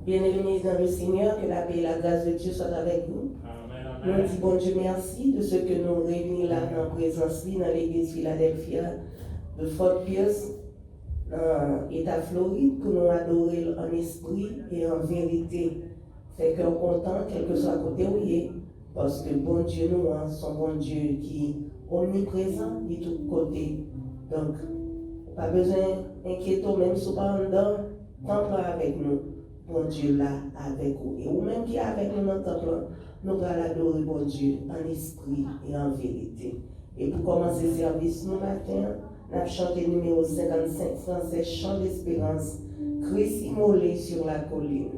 Bien-aimés dans le Seigneur, que la paix et la grâce de Dieu soient avec nous. Nous disons bon Dieu merci de ce que nous réunissons là en présence dans l'église Philadelphia de Fort Pierce, dans l'État Floride, pour nous adorer en esprit et en vérité. Fait qu'on est content, quel que soit côté où il est, parce que bon Dieu nous, son bon Dieu qui est omniprésent de tous côtés. Donc, pas besoin d'inquiéter, même si vous pas en dedans, temple avec nous. Bon Dieu là avec vous. Et vous-même qui est avec nous dans le temple, nous allons adorer bon Dieu en esprit et en vérité. Et pour commencer le service, nous matin, nous avons chanté numéro 55 français, Chant d'espérance, Christ immolé sur la colline.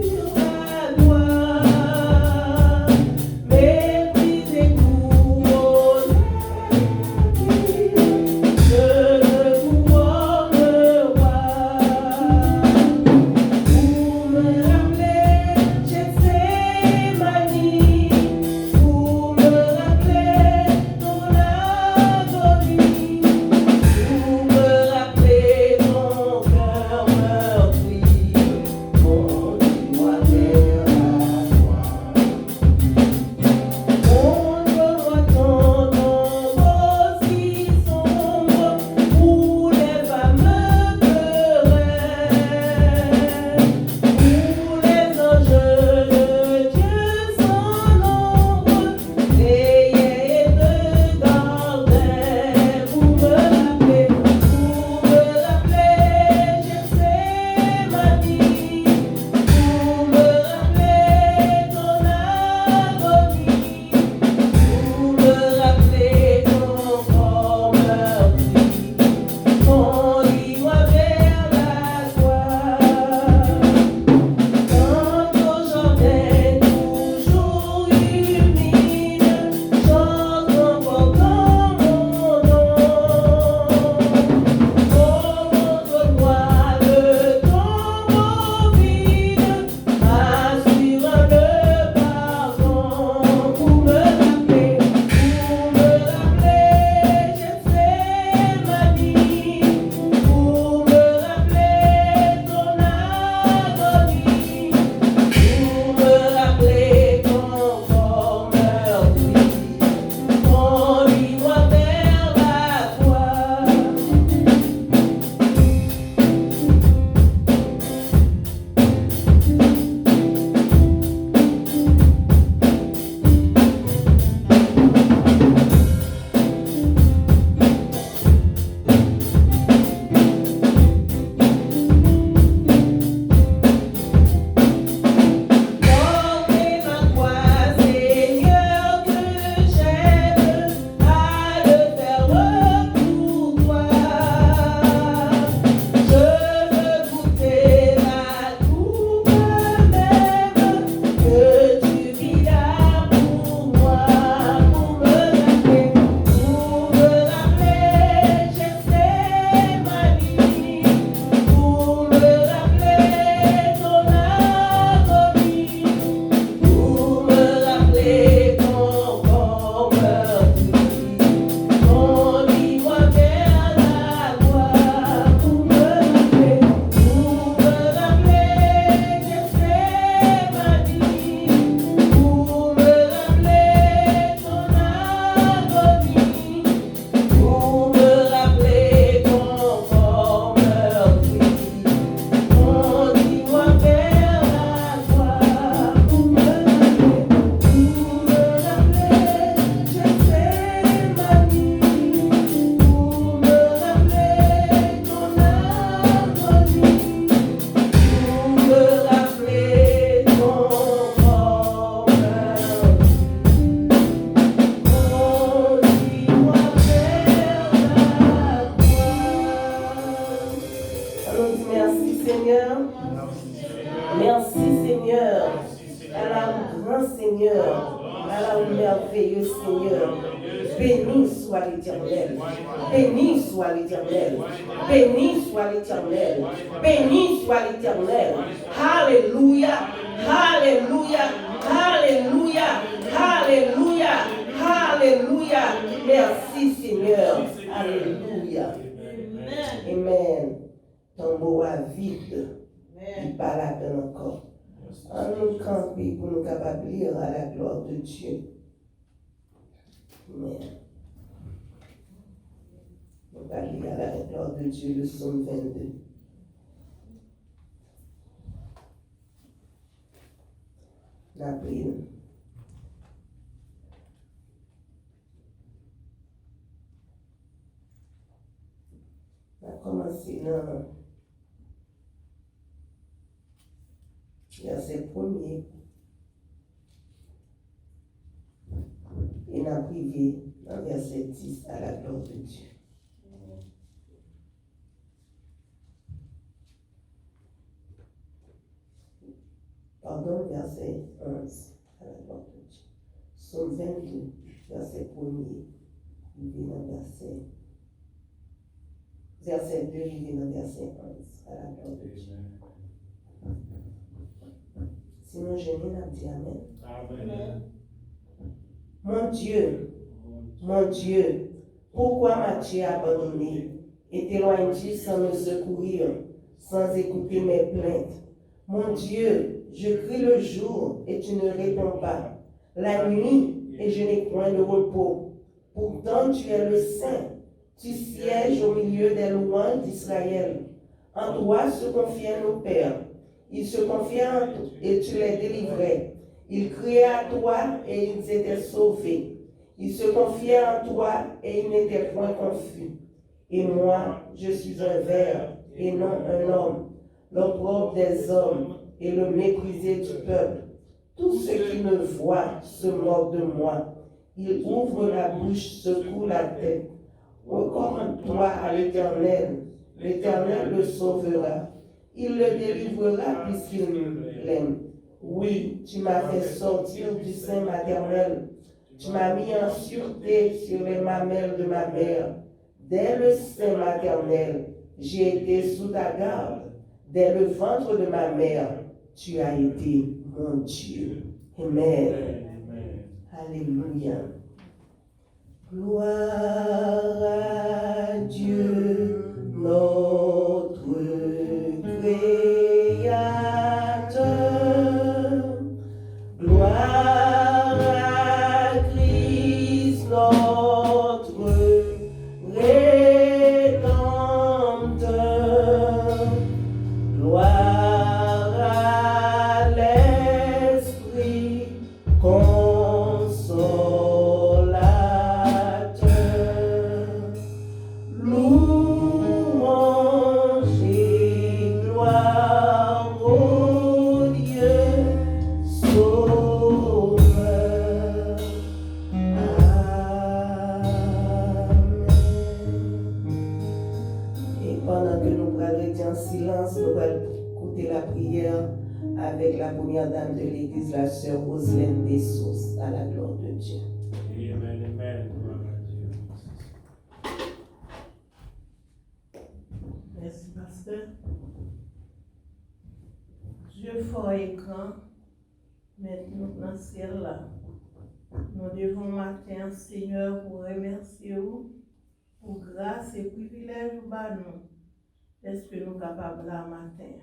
Sur la gloire, méprisé. l'Éternel. Béni soit l'Éternel. Béni soit l'Éternel. Béni soit l'Éternel. Alléluia. Alléluia. Alléluia. Alléluia. Alléluia. Merci Seigneur. Alléluia. Amen. Tombeau à vide. Il parle dans encore. En nous camper pour nous capables de lire à la gloire de Dieu. Amen. On va lire à la gloire de Dieu le psaume 22. La prière. On va commencer dans verset 1er. Et on a privé dans verset 10 à la gloire de Dieu. Pardon, verset 11 à la gloire de Dieu. Psaume 22, verset 1er. Il vient dans verset 2, il vient dans verset 11 à la gloire de Dieu. Sinon, je n'ai pas dit Amen. Amen. Mon Dieu, pourquoi m'as-tu abandonné et t'éloignes-tu sans me secourir, sans écouter mes plaintes? Mon Dieu, je crie le jour et tu ne réponds pas, la nuit et je n'ai point de repos. Pourtant tu es le Saint, tu sièges au milieu des louanges d'Israël. En toi se confiaient nos pères. Ils se confiaient en toi et tu les délivrais. Ils criaient à toi et ils étaient sauvés. Ils se confiaient en toi et ils n'étaient point confus. Et moi, je suis un ver et non un homme, l'opprobre des hommes et le méprisé du peuple. Tous ceux qui me voient se moquent de moi. Ils ouvrent la bouche, secouent la tête. Recommande-toi à l'Éternel. L'Éternel le sauvera. Il le délivrera puisqu'il l'aime. Oui, tu m'as fait sortir du sein maternel. Tu m'as mis en sûreté sur les mamelles de ma mère. Dès le sein maternel, j'ai été sous ta garde. Dès le ventre de ma mère, tu as été mon Dieu. Amen. Alléluia. Gloire à Dieu, notre Créateur. Gloire à Christ, notre Rédempteur. Gloire à l'Esprit consolateur. Louange et gloire au Dieu Sauveur. Amen. Et pendant que nous prêtons en silence, nous allons écouter la prière avec la première dame de l'église, la sœur Roselyne Dessources, à la gloire de Dieu. Amen, amen. Merci, pasteur. Dieu fort et grand, maintenant dans le ciel là. Nous devons matin, Seigneur, pour remercier vous pour grâce et privilège ou bas nous. Est-ce que nous sommes capables là matin?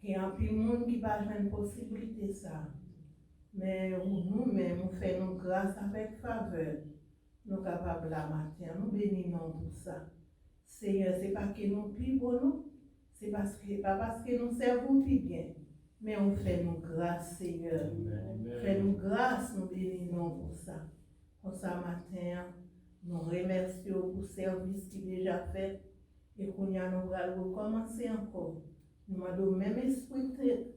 Il y a un peu de monde qui va jouer une possibilité ça. Mais nous-mêmes, nous faisons grâce avec faveur. Nous sommes capables là matin. Nous bénissons pour ça. Seigneur, ce n'est pas que nous vivons nous, c'est pas parce que nous servons plus bien, mais on fait nous grâce, Seigneur. Fait nous grâce, nous bénissons pour ça. Pour ça matin, nous remercions pour le service qui est déjà fait et qu'on y a nous allons recommencer encore. Nous avons le même esprit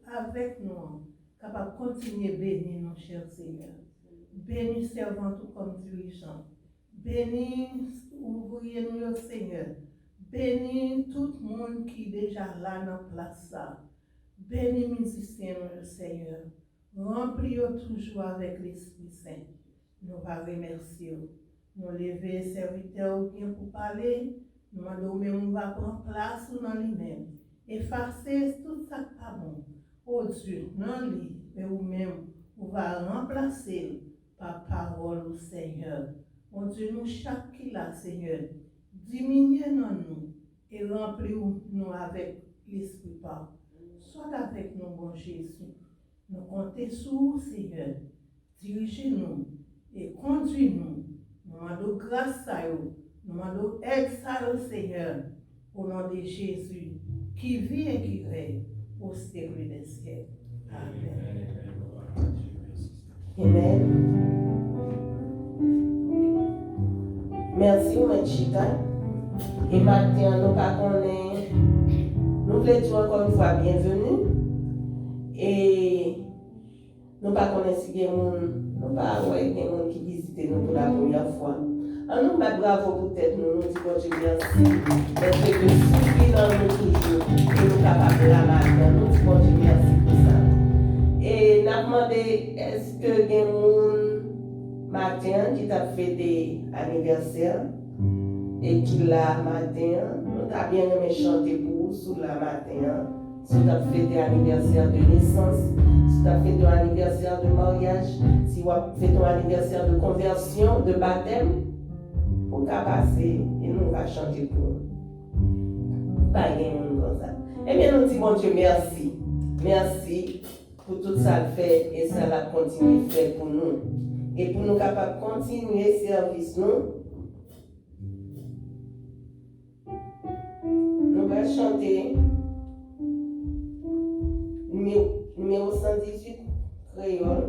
avec nous, capable de continuer à bénir nos chers Seigneur. Bénis servants tout comme dirigeants. Bénis ouvriers nous, Seigneur. Bénis tout le monde qui est déjà là dans la place. Bénis les musiciens, nous, Seigneur. Remplis-nous toujours avec l'Esprit Saint. Nous va remercier. Nous lever serviteur bien pour parler. Nous demandons même on va prendre place dans lui-même. Effacer tout ça qui pas bon. Oh Dieu, non lui, mais vous-même, vous va remplacer par parole au Seigneur. Mon Dieu, nous chaque qui là, Seigneur, diminuez nous et remplis-nous avec l'Esprit Saint. Sois avec nous, bon Jésus. Nous comptons sur vous, Seigneur. Dirigez-nous et conduis-nous. Nous demandons grâce à vous. Nous demandons aide à vous, Seigneur, au nom de Jésus, qui vit et qui règne au siècle des siècles. Amen. Amen. Merci, Manchita. Et maintenant, nous pas connaît. Nous voulons dire encore une fois bienvenue. Et nous pas connaître si il y a des gens qui visitent nous pour la première fois. Nous pas bravo pour tête, nous disons bon Dieu merci. Parce que suivi dans nous toujours. Et nous capables de la matin. Nous disons bon Dieu merci pour ça. Et nous avons demandé est-ce que il y a des gens matin qui t'a fait des anniversaires et qui là matin, nous avons bien aimé chanter pour vous sur la matin. Si vous avez fait des anniversaires de naissance, si vous avez fait des anniversaires de mariage, si vous avez fait un anniversaire de conversion, de baptême, pour qu'à passer et nous va chanter pour vous. Pas de comme ça. Eh bien, nous disons bon Dieu merci. Merci pour tout ça le fait et ça l'a continué de faire pour nous. Et pour nous capables de continuer le service, nous allons chanter numéro 118, créole,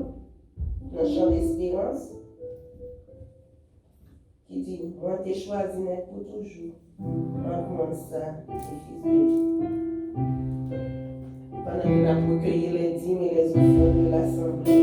dans le chant d'espérance, qui dit moi t'ai choisi net pour toujours, en ça, et fils de Dieu. Pendant que nous avons recueilli les dîmes et les offrandes de l'assemblée.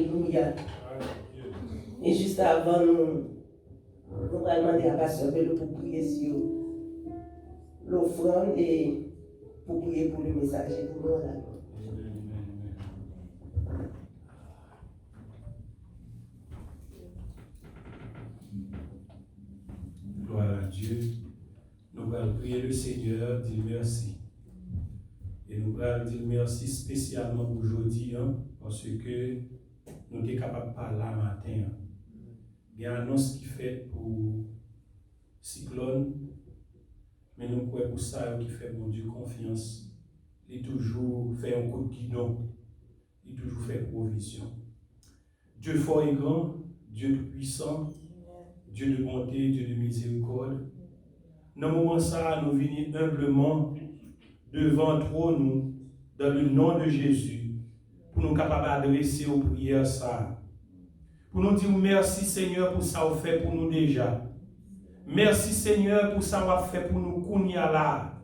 Alléluia. Et juste avant, nous allons demander à Pasteur Bello pour prier sur l'offrande et pour prier pour le messager pour nous. Gloire à Dieu. Nous allons prier le Seigneur, dire merci. Et nous allons dire merci spécialement aujourd'hui, parce que nous sommes capables de parler matin. Il y a une annonce qui fait pour Cyclone, mais nous croyons pour ça qui fait mon Dieu confiance. Il toujours fait un coup de guidon, il toujours fait provision. Dieu fort et grand, Dieu tout-puissant, Dieu de bonté, Dieu de miséricorde. Dans ce moment ça, nous venons humblement devant toi, nous, dans le nom de Jésus, pour nous capables d'adresser aux prières ça. Pour nous dire merci Seigneur pour ça que vous fait pour nous déjà. Merci Seigneur pour ça que vous fait pour nous kounia là.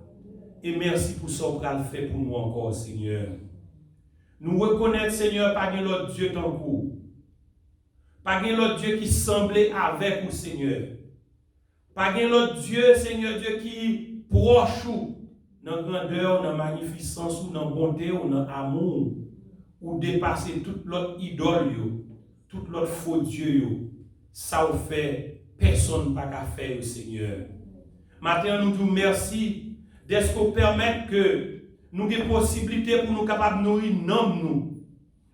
Et merci pour ça que vous avez fait pour nous encore Seigneur. Nous reconnaissons Seigneur pas de l'autre Dieu tant que vous. Pas de l'autre Dieu qui semblait avec vous Seigneur. Pas de l'autre Dieu Seigneur Dieu qui proche ou dans grandeur, dans magnificence ou dans bonté ou dans amour ou dépasser toute l'autre idole tout l'autre faux Dieu, ça vous fait, personne n'a qu'à faire, Seigneur. Maintenant, nous vous merci d'être qu'on permette que nous ayons possibilité pour nous capables de nourrir nous.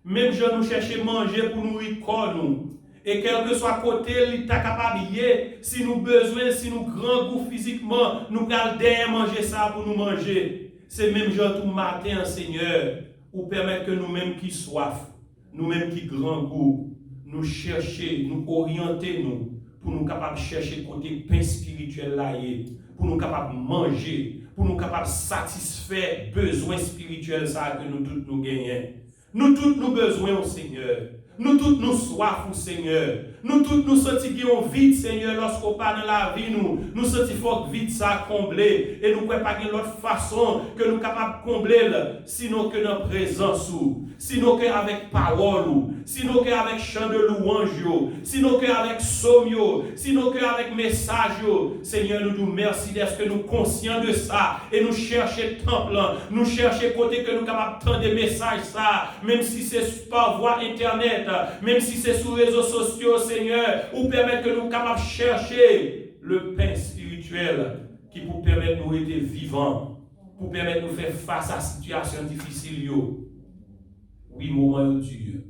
Même si nous cherchons à manger pour nourrir corps nous. Et quel que soit côté, il est capable de si nous besoin, si nous grand goût physiquement, nous allons manger ça pour nous manger. C'est même genre tout matin, Seigneur, pour permettre que nous-mêmes qui soif, nous-mêmes qui grand goût, nous chercher, nous orienter nous, pour nous capables de chercher côté pain spirituel là, pour nous capables de manger, pour nous capables de satisfaire besoins spirituels ça que nous tous nous gagnons. Nous tous nous besoin au Seigneur. Nous tous nous soif au Seigneur. Nous tous nous sentons vide, Seigneur, lorsqu'on parle dans la vie, nous sentons fort vide ça combler. Et nous ne pouvons pas de l'autre façon que nous sommes capables de combler, sinon que dans présence, sinon qu'avec parole, sinon qu'avec chant de louange, sinon qu'avec somme, sinon qu'avec message. Seigneur, nous nous merci d'être que nous conscients de ça. Et nous cherchons temple, nous cherchons côté que nous sommes capables de prendre des messages, ça, même si c'est par voie internet, même si c'est sur les réseaux sociaux, Seigneur, ou permettre que nous sommes capables de chercher le pain spirituel qui pour permettre de nous être vivants, pour permettre de nous faire face à situations difficiles. Oui, moment dur,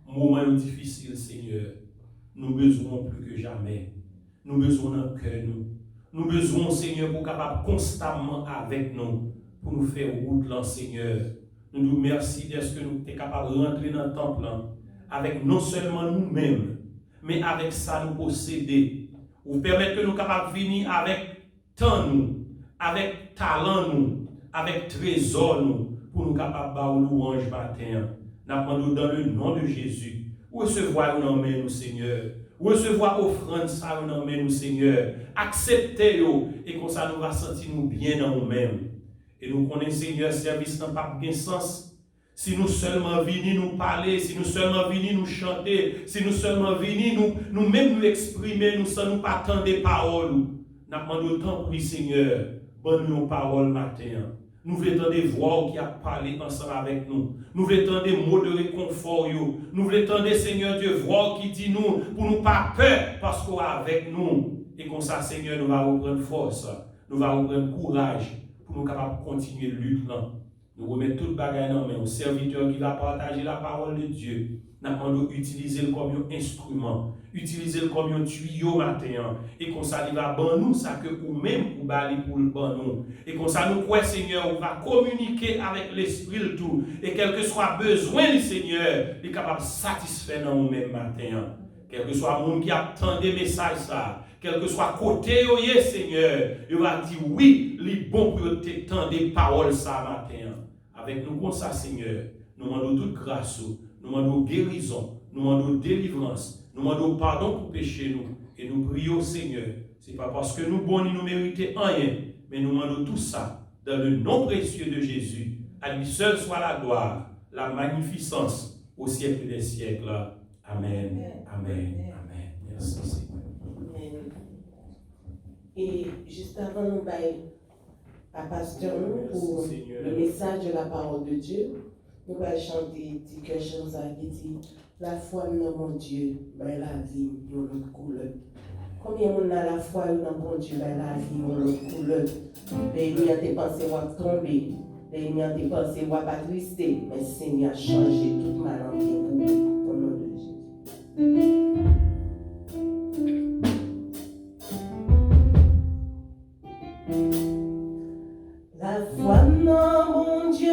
moment difficile, Seigneur. Nous besoin plus que jamais. Nous besoin d'un cœur, nous besoin, Seigneur, pour capable constamment avec nous, pour nous faire route là, Seigneur. Nous nous remercions d'être que nous sommes capables de rentrer dans le temple avec non seulement nous-mêmes, mais avec ça nous posséder. Ou permettre que nous sommes capables de venir avec temps nous, avec talent nous, avec trésor nous, pour nous capables de louange matin. Nous demandons dans le nom de Jésus. Recevoir nous en nous, Seigneur. Recevoir offrande ça nous en nous, Seigneur. Acceptez-le et comme ça nous va sentir nous bien dans nous-mêmes. Et nous connaissons, Seigneur, service n'a pas de sens. Si nous seulement venons nous parler, si nous seulement venons nous chanter, si nous seulement venons nous-mêmes nous exprimer, nous sans nous pas attendre des paroles. Nous demandons autant pour Seigneur, bonne nos paroles matin. Nous voulons entendre des voix qui a parlé ensemble avec nous. Nous voulons entendre des mots de réconfort. Nous voulons entendre, Seigneur Dieu, voix qui dit nous, pour nous pas peur, parce qu'on est avec nous. Et comme ça, Seigneur, nous allons reprendre force, nous allons reprendre courage, pour nous capables de continuer le lutte là. Nous remettons tout le bagage dans main au serviteur qui va partager la parole de Dieu. Nous allons utiliser le comme un instrument, utiliser le comme un tuyau matin. Et comme ça, il va ban nous ça que nous-mêmes ou bali pour le ban nous. Et comme ça, nous croyons, Seigneur, on va communiquer avec l'esprit le tout. Et quel que soit besoin du Seigneur, il est capable de satisfaire dans nous-mêmes matin. Quel que soit le monde qui attend des messages, ça, quel que soit côté, Seigneur, il va dire oui, il est bon pour t'entendre des paroles ça matin. Avec nous comme ça, Seigneur, nous demandons toute grâce, nous demandons guérison, nous demandons délivrance, nous demandons pardon pour pécher nous. Et nous prions, Seigneur, ce n'est pas parce que nous bons nous méritons rien, mais nous demandons tout ça dans le nom précieux de Jésus. À lui seul soit la gloire, la magnificence, au siècle des siècles. Amen. Amen. Amen. Merci Seigneur. Amen. Et juste avant nous bailler à pasteur pour le message de la parole de Dieu, nous allons chanter petit cœur chanson qui dit la foi dans mon Dieu, ben la vie, une autre couleur. Combien on a la foi dans mon Dieu, ben la vie, une autre couleur. Les miens tes pensées vont tomber, les miens tes pensées vont pas trister, mais le Seigneur a changé toute ma langue pour vous, au nom de Jésus. La foi dans mon Dieu,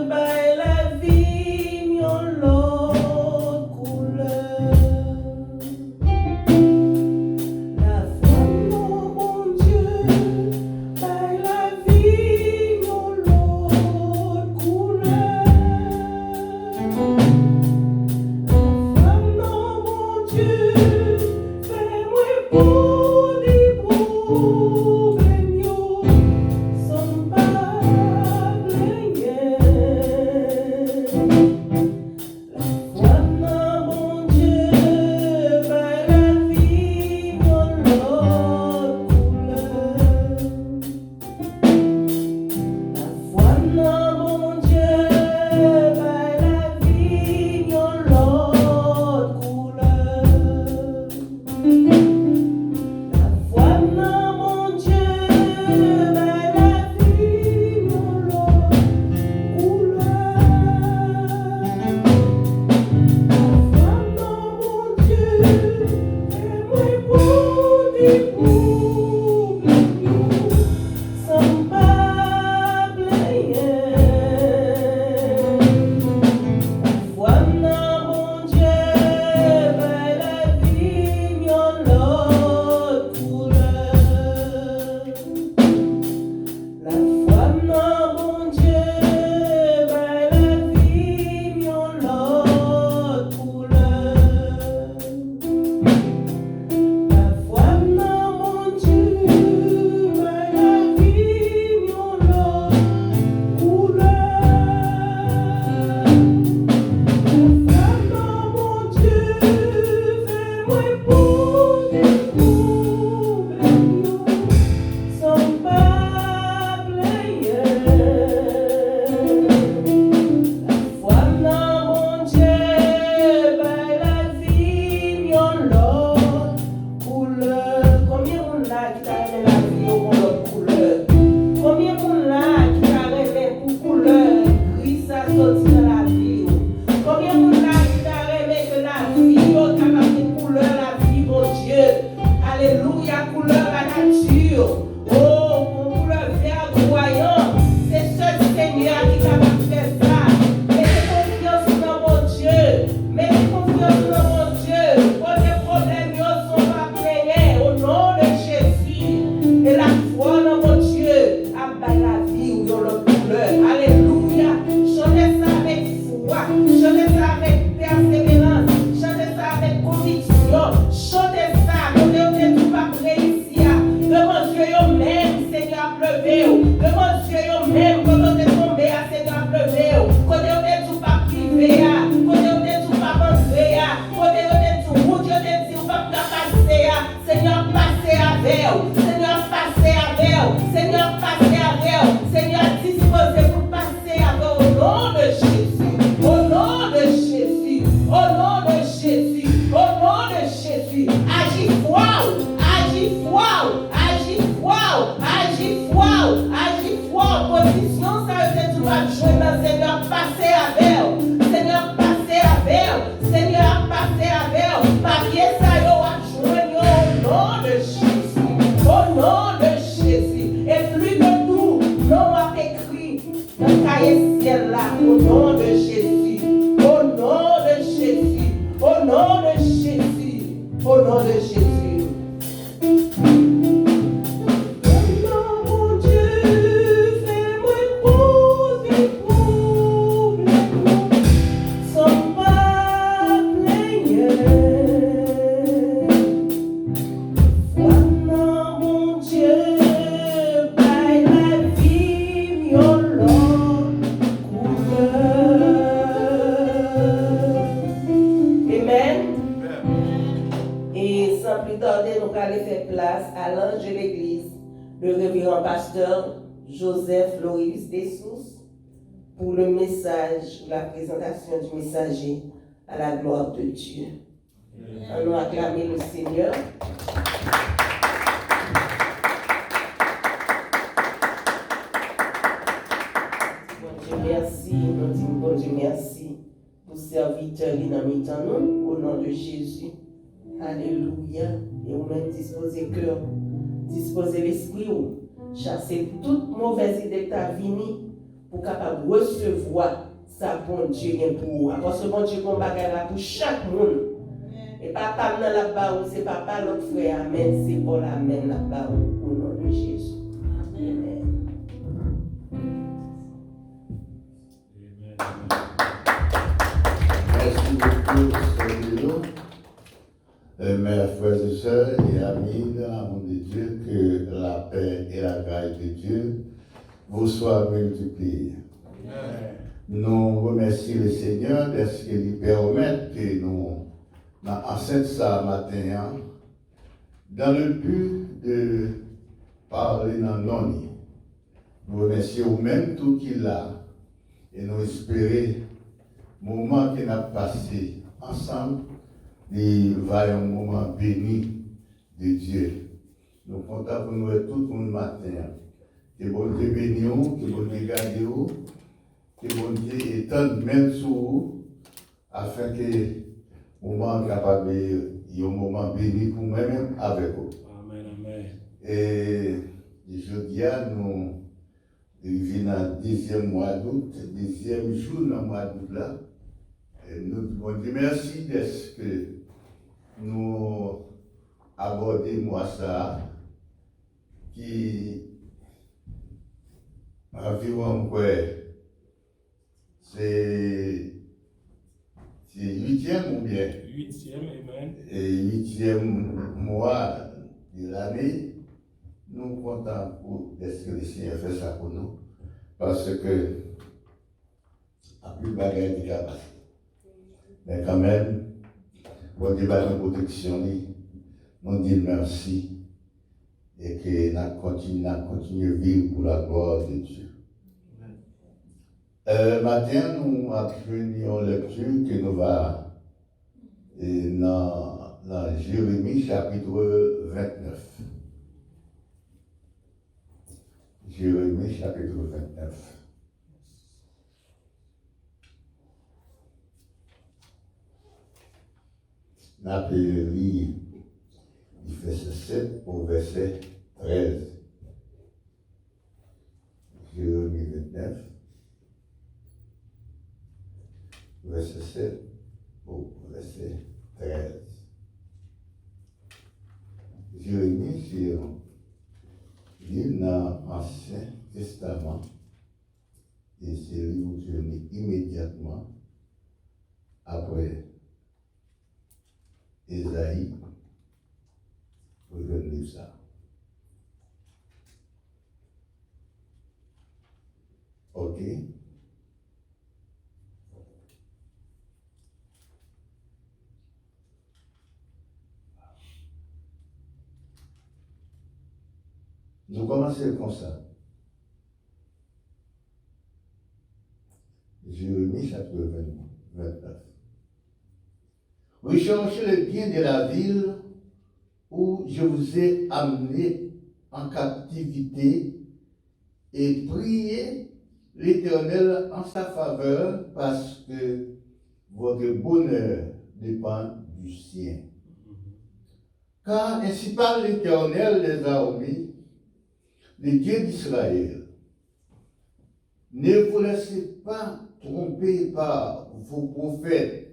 ben la vie, une autre couleur. La foi dans mon Dieu, ben la vie, une autre couleur. aller faire place à l'ange de l'Église, le révérend pasteur Joseph Loris Dessous, pour le message, la présentation du messager à la gloire de Dieu. Allons acclamer le Seigneur. Bon Dieu, merci. Nous disons bon Dieu, merci pour serviteur nous, au nom de Jésus. Alléluia. Et vous même disposez cœur, disposez l'esprit, chasser toute mauvaise idée que tu as venue pour capable recevoir ça bon Dieu pour vous. Parce que bon Dieu qu'on bagarre pour chaque monde. Et papa dans la bas c'est papa l'autre frère. Amen. C'est Paul amen la bas au nom de Jésus. Amen. Merci beaucoup, Seigneur. Mes frères et sœurs et amis, dans l'amour de Dieu, que la paix et la grâce de Dieu vous soient multipliées. Amen. Nous remercions le Seigneur de ce qu'il permet que nous enseignions ça matin dans le but de parler dans l'année. Nous remercions même tout qu'il a et nous espérons le moment qu'il a passé ensemble. Il va y avoir un moment béni de Dieu. Nous comptons pour nous tout le matin. Que bon Dieu bénisse, que bon Dieu garde, que bon Dieu étende même sur vous, afin que le moment capable y ait un moment béni pour moi-même avec vous. Amen, amen. Et je dis à nous, il vient dans le 10e mois d'août, 10e jour dans le mois d'août là. Et nous devons dire merci de ce que nous abordons moi ça, qui environ c'est 8e ou bien 8e, amen. Et 8e mois de l'année, nous sommes contents pour ce que le Seigneur fait ça pour nous, parce que la plus bagarre est capable. Mais quand même, pour débat de protection, nous disons merci et que nous continuons à vivre pour la gloire de Dieu. Matin, nous apprenons une lecture que nous va dans Jérémie chapitre 29. Jérémie chapitre 29. Nous avons lu du verset 7 au verset 13. Jérémie 29, verset 7 au verset 13. Jérémie, c'est livre dans l'Ancien Testament et c'est le livre immédiatement après Esaïe, vous allez lire ça. Ok? Nous commençons comme ça. Jérémie chapitre 29. Recherchez le bien de la ville où je vous ai amené en captivité et priez l'Éternel en sa faveur parce que votre bonheur dépend du sien. Car ainsi parle l'Éternel des armées, le Dieu d'Israël. Ne vous laissez pas tromper par vos prophètes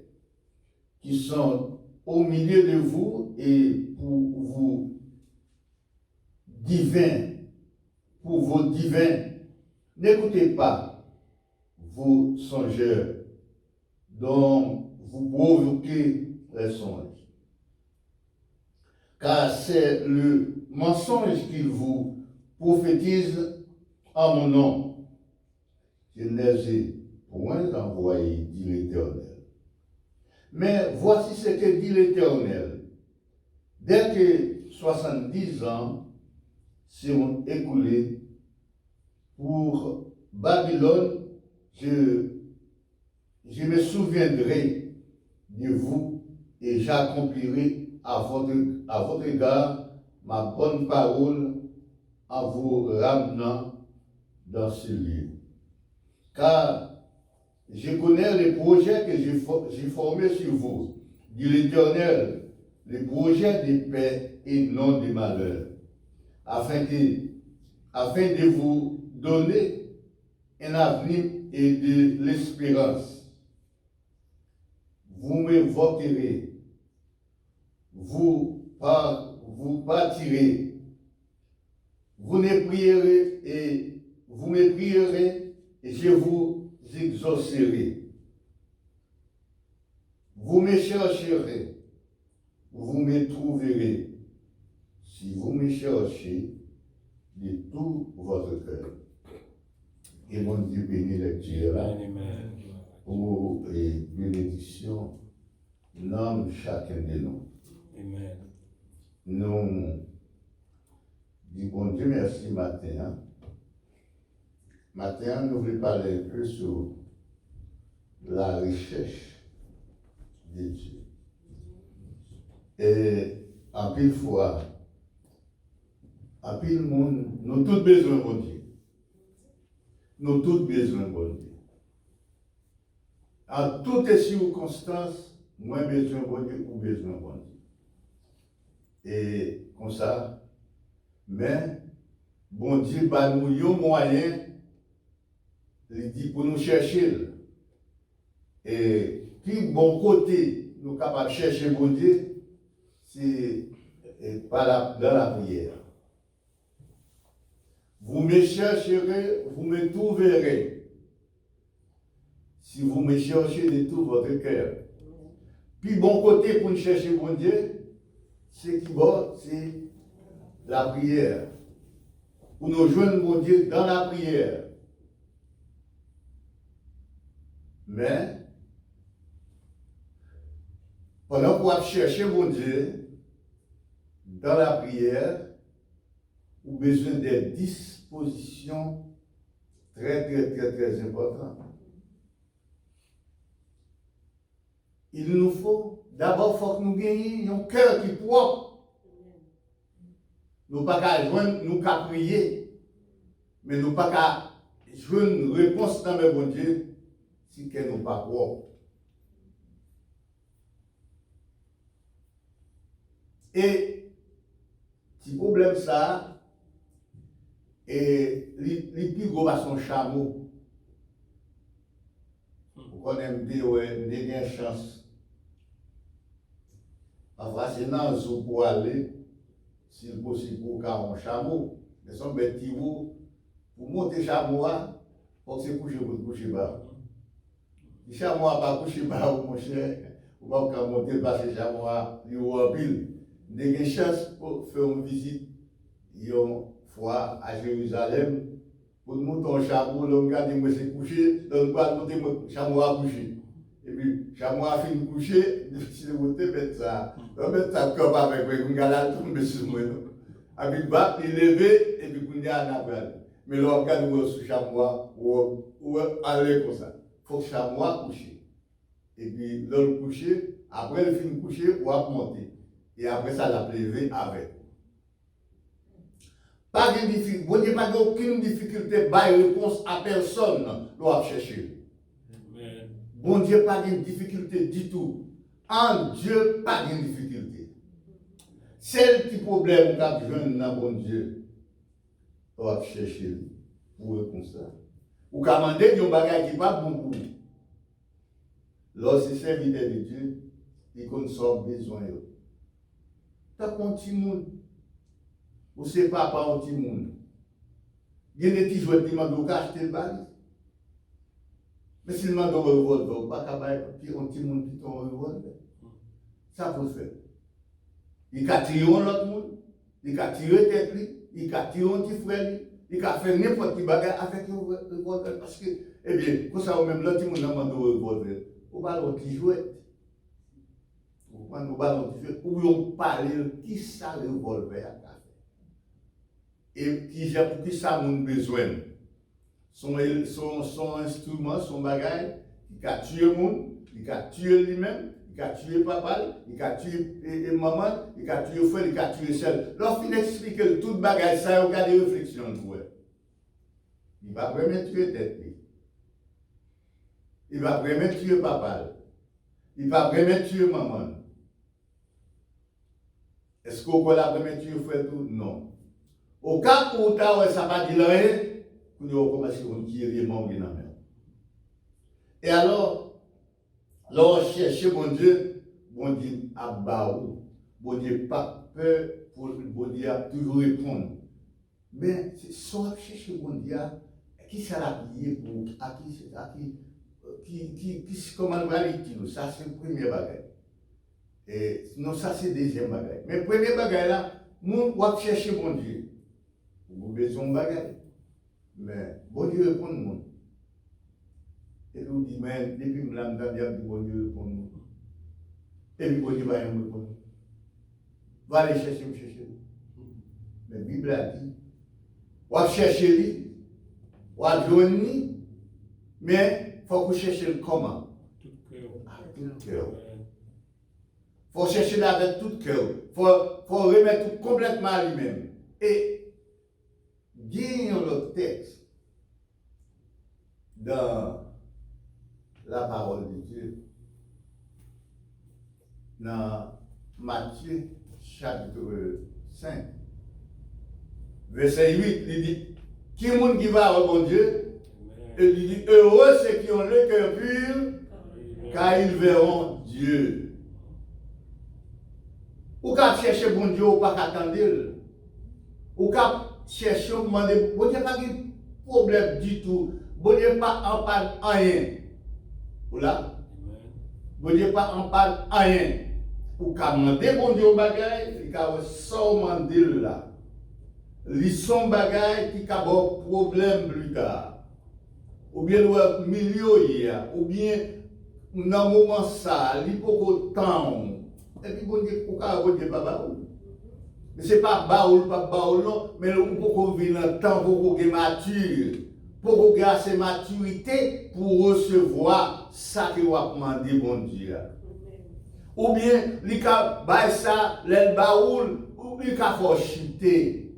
qui sont au milieu de vous et pour vos divins. N'écoutez pas vos songeurs dont vous provoquez les songes. Car c'est le mensonge qu'ils vous prophétisent en mon nom. Je ne les ai point envoyés, dit l'Éternel. Mais voici ce que dit l'Éternel. Dès que 70 ans seront écoulés pour Babylone. Je me souviendrai de vous et j'accomplirai à votre égard ma bonne parole en vous ramenant dans ce lieu. Car je connais les projets que j'ai formés sur vous, dit l'Éternel, les projets de paix et non de malheur, afin de vous donner un avenir et de l'espérance. Vous me voterez, vous partirez, vous me prierez et je vous exaucerai. Vous me chercherez, vous me trouverez, si vous me cherchez de tout votre cœur. Et mon Dieu bénit lecture là pour bénédiction, nomme chacun de nous. Amen. Nous disons bon Dieu merci matin. Matin, nous voulons parler un peu sur la recherche de Dieu. Et en pile fois, en pile monde, nous tous besoin de bon Dieu. Nous tous besoin de bon Dieu. En toutes circonstances, moi besoin de bon Dieu ou besoin de bon Dieu. Et comme ça, mais bon Dieu, bah, nous avons un moyen, il dit pour nous chercher. Et puis, bon côté, nous sommes capables de chercher bon Dieu, c'est dans la prière. Vous me chercherez, vous me trouverez. Si vous me cherchez de tout votre cœur. Puis bon côté pour nous chercher bon Dieu, c'est qui va, c'est la prière. Pour nous joindre bon Dieu dans la prière. Mais, pendant qu'on va chercher mon Dieu dans la prière, vous avez besoin des dispositions très importantes. Il nous faut, d'abord, faut que nous gagnions un cœur qui est propre. Nous ne pouvons pas joindre, nous qu'à prier, mais nous ne pouvons pas joindre une réponse dans le bon Dieu si qu'elle n'est pas propre. Et, petit problème ça, et les plus gros à son chameau. Vous connaissez, vous avez une chance. Enfin, c'est dans le zoo pour aller, s'il possible, pour faire un chameau. Mais son petit vous, pour monter le chameau, il faut que c'est couché pour coucher bas. Le chameau n'a pas couché bas, mon cher. Vous ne pouvez pas monter parce que le chameau est en pile. Vous avez une chance pour faire une visite. Une fois à Jérusalem, pour monter un chameau, l'homme a dit, moi c'est couché, l'homme va monter le chameau à coucher. Et puis, le chameau a fini de coucher, difficile de monter, mettre ça. On met ça comme avec un gars tombe sur moi. Avec le bas, il est levé, et puis il y a un abrade. Mais l'homme regarde sur le chameau, ou aller comme ça. Il faut que le chameau couche. Et puis, l'homme couché, après il finit de coucher, ou à monter. Et après ça, la levé avec. Pas de difficulté, vous n'avez pas aucune difficulté, pas de réponse à personne, doit chercher. Bon Dieu, pas de difficulté du tout. En Dieu, pas de difficulté. C'est le petit problème qu'a besoin dans bon Dieu, doit chercher pour eux comme ça. Ou qu'à demander un bagage qui n'est pas bon pour vous. Lorsque c'est serviteur de Dieu, il consomme besoin. T'as continué. Ou c'est pas un petit monde. Il y a des petits joueurs qui demandent acheter le balai. Mais s'ils demandent un revolver, pas capable un petit monde qui tombe un revolver. Ça peut faire. Il a tiré l'autre monde, il a tiré tête, il a tiré un petit frère, il a fait n'importe quel bagage avec un revolver. Parce que, eh bien, pour ça, même l'autre monde demande un revolver. Ou pas l'autre petit jouet. prendre au ballon du feu, ou on parle qui ça revolver à faire. Et qui j'ai pour qui ça mon besoin. Son instrument, son bagage, il a tué le monde, il a tué lui-même, il a tué papa, il a tué maman, il a tué frère, il a tué seul. Lorsqu'il explique tout bagage, ça, il y a des réflexions pour eux. Il va vraiment tuer tête. Il va vraiment tuer papa. Il va vraiment tuer maman. Est-ce qu'on va vraiment tuer frère tout? Non. Au cas où ça va dire rien, vous devez commencer à tirer les morts dans la mer. Et alors, lorsque chercher mon Dieu a baou, bon Dieu pas peur pour bon Dieu a toujours répondre. Mais soit chercher mon Dieu, qui ça l'a prié pour, comment on va dire, ça c'est le premier bagage. Et non, ça c'est le deuxième bagage. Mais le premier bagage là, nous va chercher mon Dieu. Vous avez besoin de bagage. Mais bon Dieu répond nous. Et nous dit, mais depuis que je l'ai dit, bon Dieu répond nous. Et puis bon Dieu va nous répondre. Va aller chercher, me chercher. Mais la Bible a dit, on va chercher lui, on va joindre lui, mais il faut que vous cherchiez le comment. Tout cœur. Il faut chercher là avec tout cœur. Il faut remettre tout complètement à lui-même. Et gagnons le texte dans la parole de Dieu. Dans Matthieu chapitre 5, verset 8, il dit, qui est le monde qui va au bon Dieu? Et il dit, heureux ceux qui ont le cœur pur, car ils verront Dieu. Ou qu'à chercher bon Dieu, ou pas qu'attendre. Ou qu'à chercher, ou demander, bon Dieu pas de problème du tout. Bon Dieu pas en parle rien. Ou là? Bon Dieu pas en parle rien. Ou qu'à demander bon Dieu au bagage, il qu'à demander là. Li son bagage qui a un problème plus tard. Ou bien le milieu, ou bien dans le moment ça, il faut que temps. Et puis bon Dieu, pourquoi bon Dieu pas baoul? Mais ce n'est pas baoul, non, mais il faut qu'on vienne dans le temps pour qu'on mature. Pour qu'on ait assez maturité pour recevoir ça que vous avez demandé, bon Dieu. Ou bien, il y a ça, le baoul, ou il y a faut chuter.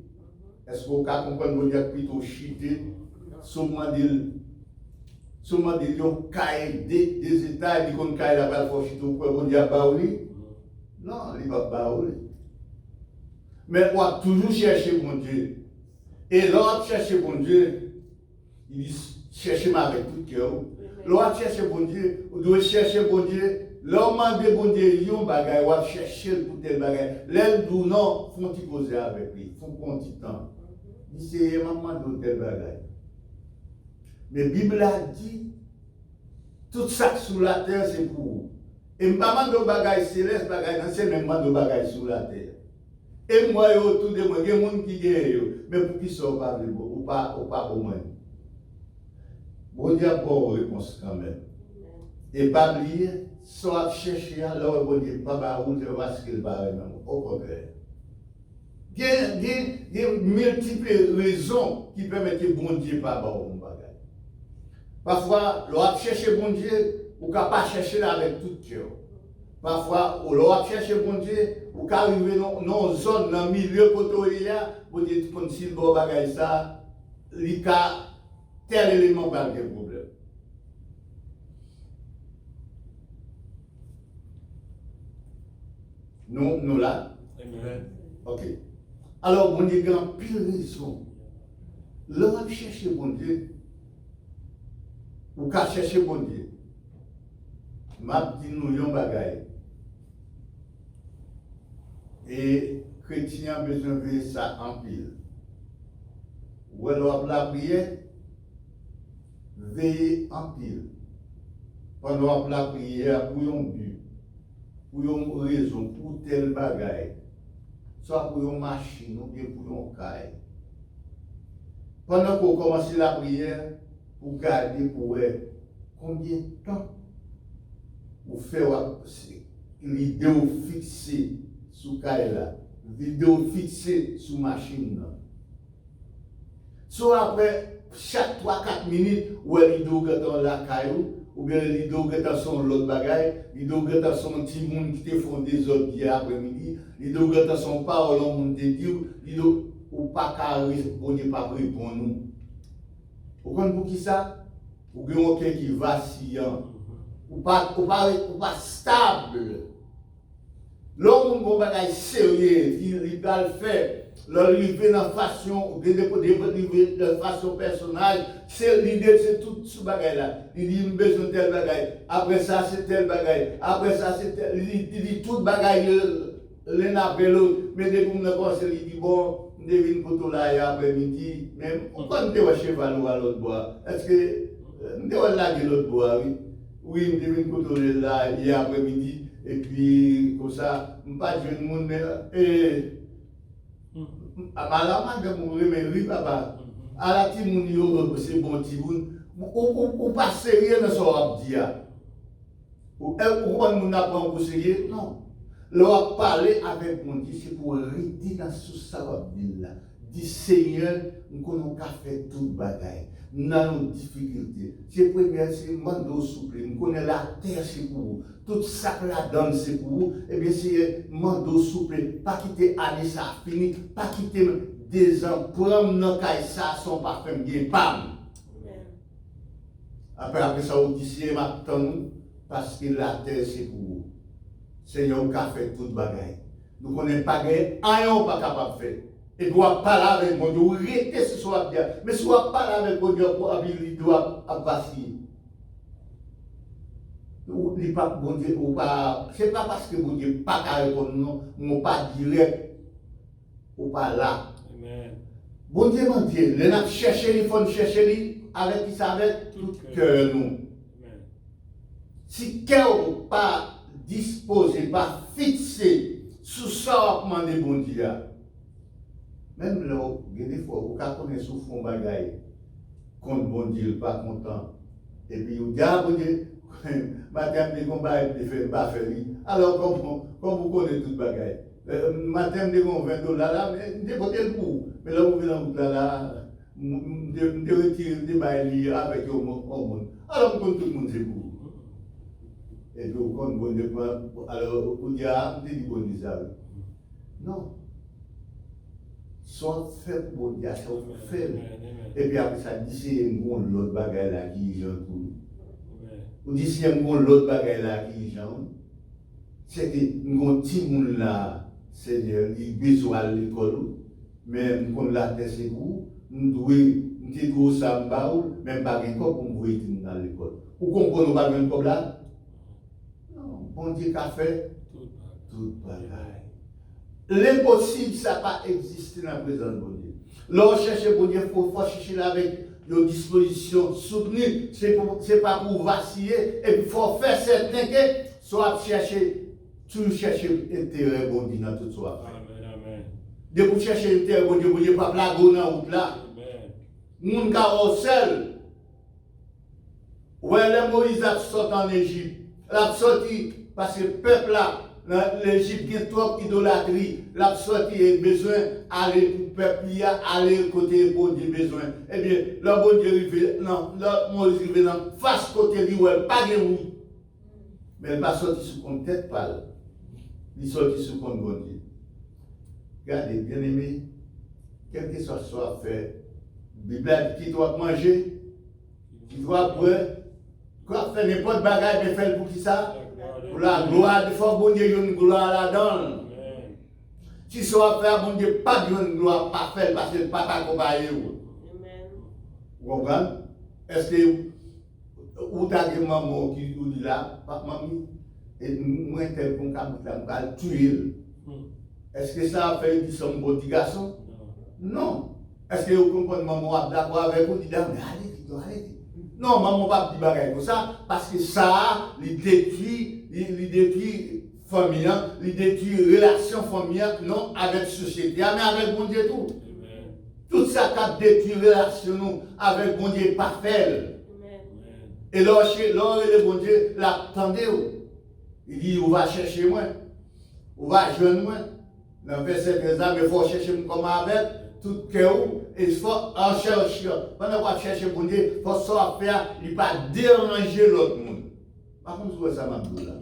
Est-ce que vous comprenez bon Dieu plutôt chuter? Seulement des cailles des États, et qu'on caille la balle pour chuter, pour bon Dieu baouli? Non, il va baouli. Mais on va toujours chercher mon Dieu. Et l'autre chercher mon Dieu, il dit cherchez avec tout cœur. L'autre chercher mon Dieu, vous devez chercher mon Dieu. L'homme demande bon Dieu, il y a un bagage, on va chercher pour tel bagage. L'aile d'où non, font-ils poser avec lui, font un petit temps. Il dit c'est maman de tel bagage. Mais la Bible a dit, tout ça sur la terre c'est pour vous. Et maman de bagage céleste, bagage, c'est même de bagage sur la terre. Et moi, autour de moi, il y a des gens qui gagnent, mais pour qui sont pas ou pas pour moi. Bon Dieu a bonne réponse quand même. Et pas oublier, soit chercher alors bon Dieu, pas baroud, je vois ce qu'il va même. Au contraire. Il y a multiples raisons qui permettent que bon Dieu pas baroud. Parfois, l'on chercher bon Dieu, ou qu'à pas chercher là avec tout cœur. Parfois, l'on chercher bon Dieu, ou qu'à arriver dans une zone, dans le milieu côté là, pour dire qu'on s'il va bagaille ça, il y a tel élément pas de problème. Nous là. Amen. Ok. Alors, bon Dieu, grand pile raison. L'on chercher bon Dieu. Ou qu'à chercher bon Dieu. M'a dit nous yon bagay. Et chrétien a besoin de faire ça en pile. Ou alors la prière, veiller en pile. Pendant la prière, pour un but, pour une raison, pour tel bagay. Soit pour une machine ou bien pour un caille. Pendant qu'on commence la prière, pour garder pour elle combien de temps vous faites vidéo fixée sous Kaila, vidéo fixée sous machine. So après, chaque 3-4 minutes, où elle vidéo que la caillou, ou bien les vidéos que son l'autre bagaille, les vidéos que son petit monde qui te font des autres hier après-midi, les vidéos que son parole en monde te dit, les vidéos ou pas carré, on n'est pas prêt pour nous. Vous comprenez pour qui ça? Ou bien quelqu'un qui vacillant, ou pas stable. L'homme qui a un sérieux, il va le faire. L'arrivée dans façon, de façon personnage, c'est l'idée, c'est tout ce bagage là. Il dit, il a besoin de tel bagage. Après ça, c'est tel bagage. Après ça, c'est tel. Il dit, tout bagage, l'un après l'autre. Mais dès qu'on a pensé, il dit, bon, on devine pour tout là, après-midi. Même, on peut me cheval ou à l'autre bois. Est-ce que, on devine laguer l'autre bois, oui. Oui, on devine pour tout là, hier après-midi. Et puis, comme ça, on ne pas dire le monde, mais, à la main de mon oui, papa. À la petite moun c'est bon petit moun. Ou pas sérieux dans ce qu'on dit. Ou on apprend pour sérieux? Non. Leur parler avec mon Dieu, c'est pour rester dans ce savoir là. Dit Seigneur, nous connaissons qu'à faire toute bagaille. Nous avons nos difficultés. C'est première, c'est mando souple. Nous connaissons la terre, c'est pour vous. Tout ça que la donne, c'est pour vous. Eh bien, c'est mando souple. Pas quitter année, ça a fini. Pas quitter des ans. Prendre nos cailles, ça, son parfum, bien, pam. Après ça, on dit, c'est maintenant, parce que la terre, c'est pour vous. Seigneur, nous avons fait toute bagaille. Nous ne connaissons pas rien, on n'est pas capable de faire. Et doit parler avec mon Dieu, rester ce soir bien. Mais si on parle avec mon Dieu, il doit vaciller. C'est pas parce que mon Dieu n'est pas carré pour nous, non, pas direct, ou pas là. Amen. Bon Dieu, mon Dieu, les gens cherchent, il faut chercher avec qui ça avec tout cœur nous. Amen. Si cœur n'est pas disposé, pas fixé sous ça, on demande bon Dieu. Même là, il y a des fois où on connaît souffre un bagaille, contre bon Dieu, pas content. Et puis, on dit, ah bon Dieu, madame, des combats, il fait pas faire. Alors, comme vous connaissez tout bagaille, madame, des $20 là, mais vous avez le coup. Mais là, vous venez dans le là, vous retirez des bails avec le monde. Alors, vous connaissez tout le monde, c'est vous. Et puis, vous connaissez bon Dieu, alors, vous dites, ah, vous dites bon Dieu, ça. Non. Soit fait pour Dieu, soit fait. Et puis après ça, dit c'est un bon l'autre bagaille là qui est tout. Ou dit c'est un bon l'autre bagaille là qui est c'est que un petit monde là, Seigneur, il a besoin de l'école, mais nous la tête c'est vous, nous devons ça même pas encore pour nous voir dans l'école. Vous comprenez pas même comme là? Non, bon Dieu qu'a fait tout bagaille. L'impossible, ça n'a pas existé dans la présence de Dieu. Lorsqu'on cherche pour Dieu, il faut chercher avec une disposition soutenue. Ce n'est pas pour vaciller. Et puis, il faut faire certain que soit chercher, toujours chercher l'intérêt de Dieu dans toute soi. Amen. De vous chercher l'intérêt de Dieu, vous ne pas plager dans la route là. Moun carrossel. Ouais, les Moïse a sorti en Égypte. Il a sorti parce que le peuple là. L'Égypte a trop d'idolâtrie, la sortie a besoin d'aller pour le peuple, aller côté bon Dieu besoin. Eh bien, le bon Dieu arrive, non, le Moïse arrive dans face côté lui, pas de oui. Mais il va sortir sur son tête pâle. Il sortit sur son bon Dieu. Regardez, bien aimé, quel que soit soit fait, la Bible dit qu'il doit manger, qu'il doit boire, quoi faire n'importe bagage, mais faire pour qui ça? Pour la gloire, il faut bon Dieu une gloire là-dedans. Si ça fait bon Dieu, pas de gloire, pas faire parce que pas t'accompagner. Vous comprenez? Est-ce que vous avez maman qui vous dit là, maman, et moi, tel qu'on va tuer. Est-ce que ça a fait du son bon garçon? Non. Est-ce que vous comprenez, maman, d'accord avec vous, dit, mais allez. Non, maman va dire bagaille comme ça, parce que ça, il détruit famille, il détruit relation familiale, non avec la société, mais avec mon Dieu tout. Amen. Tout ça qui détruit relation avec mon Dieu parfait. Et lorsque le bon Dieu l'attendait, Il dit, on va chercher moi, on va joindre moi. Dans le verset 13, mais il faut chercher comme avec tout cœur. Et il faut en chercher. Pendant qu'on cherche pour Dieu, il faut soit faire, il ne pas déranger l'autre monde. Par contre, vous voyez ça, ma boule là.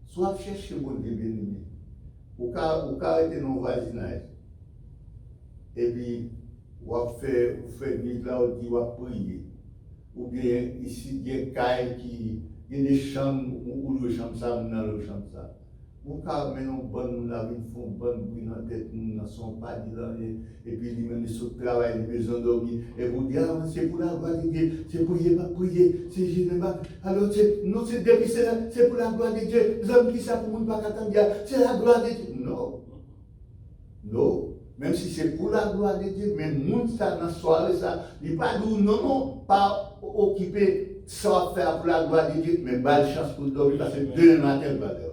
Soit chercher pour Dieu, bien aimé. Ou arrêter dans le voisinage. Et puis, vous faites nuit là, vous prier. Ou bien, ici, il y a des cailles qui. Il y a des chambres où le chambre ça, ou dans le chambre ça. Ou quand maintenant, bonne, la vie, font bonne bruit dans la tête, nous ne sommes pas dit là, et puis, ils même sont travail, les besoins dormir, et vous dites, ah, c'est pour la gloire de Dieu, c'est pour y pas prier, c'est général. Alors, non, c'est depuis c'est pour la gloire de Dieu, les hommes qui savent pour ne pas attendre, c'est la gloire de Dieu. Non. Non. Même si c'est pour la gloire de Dieu, mais monde ça dans la soirée, ça, il n'est pas dit non, pas occupé, ça faire pour la gloire de Dieu, mais pas de chance pour dormir, parce que Dieu n'a pas de valeur.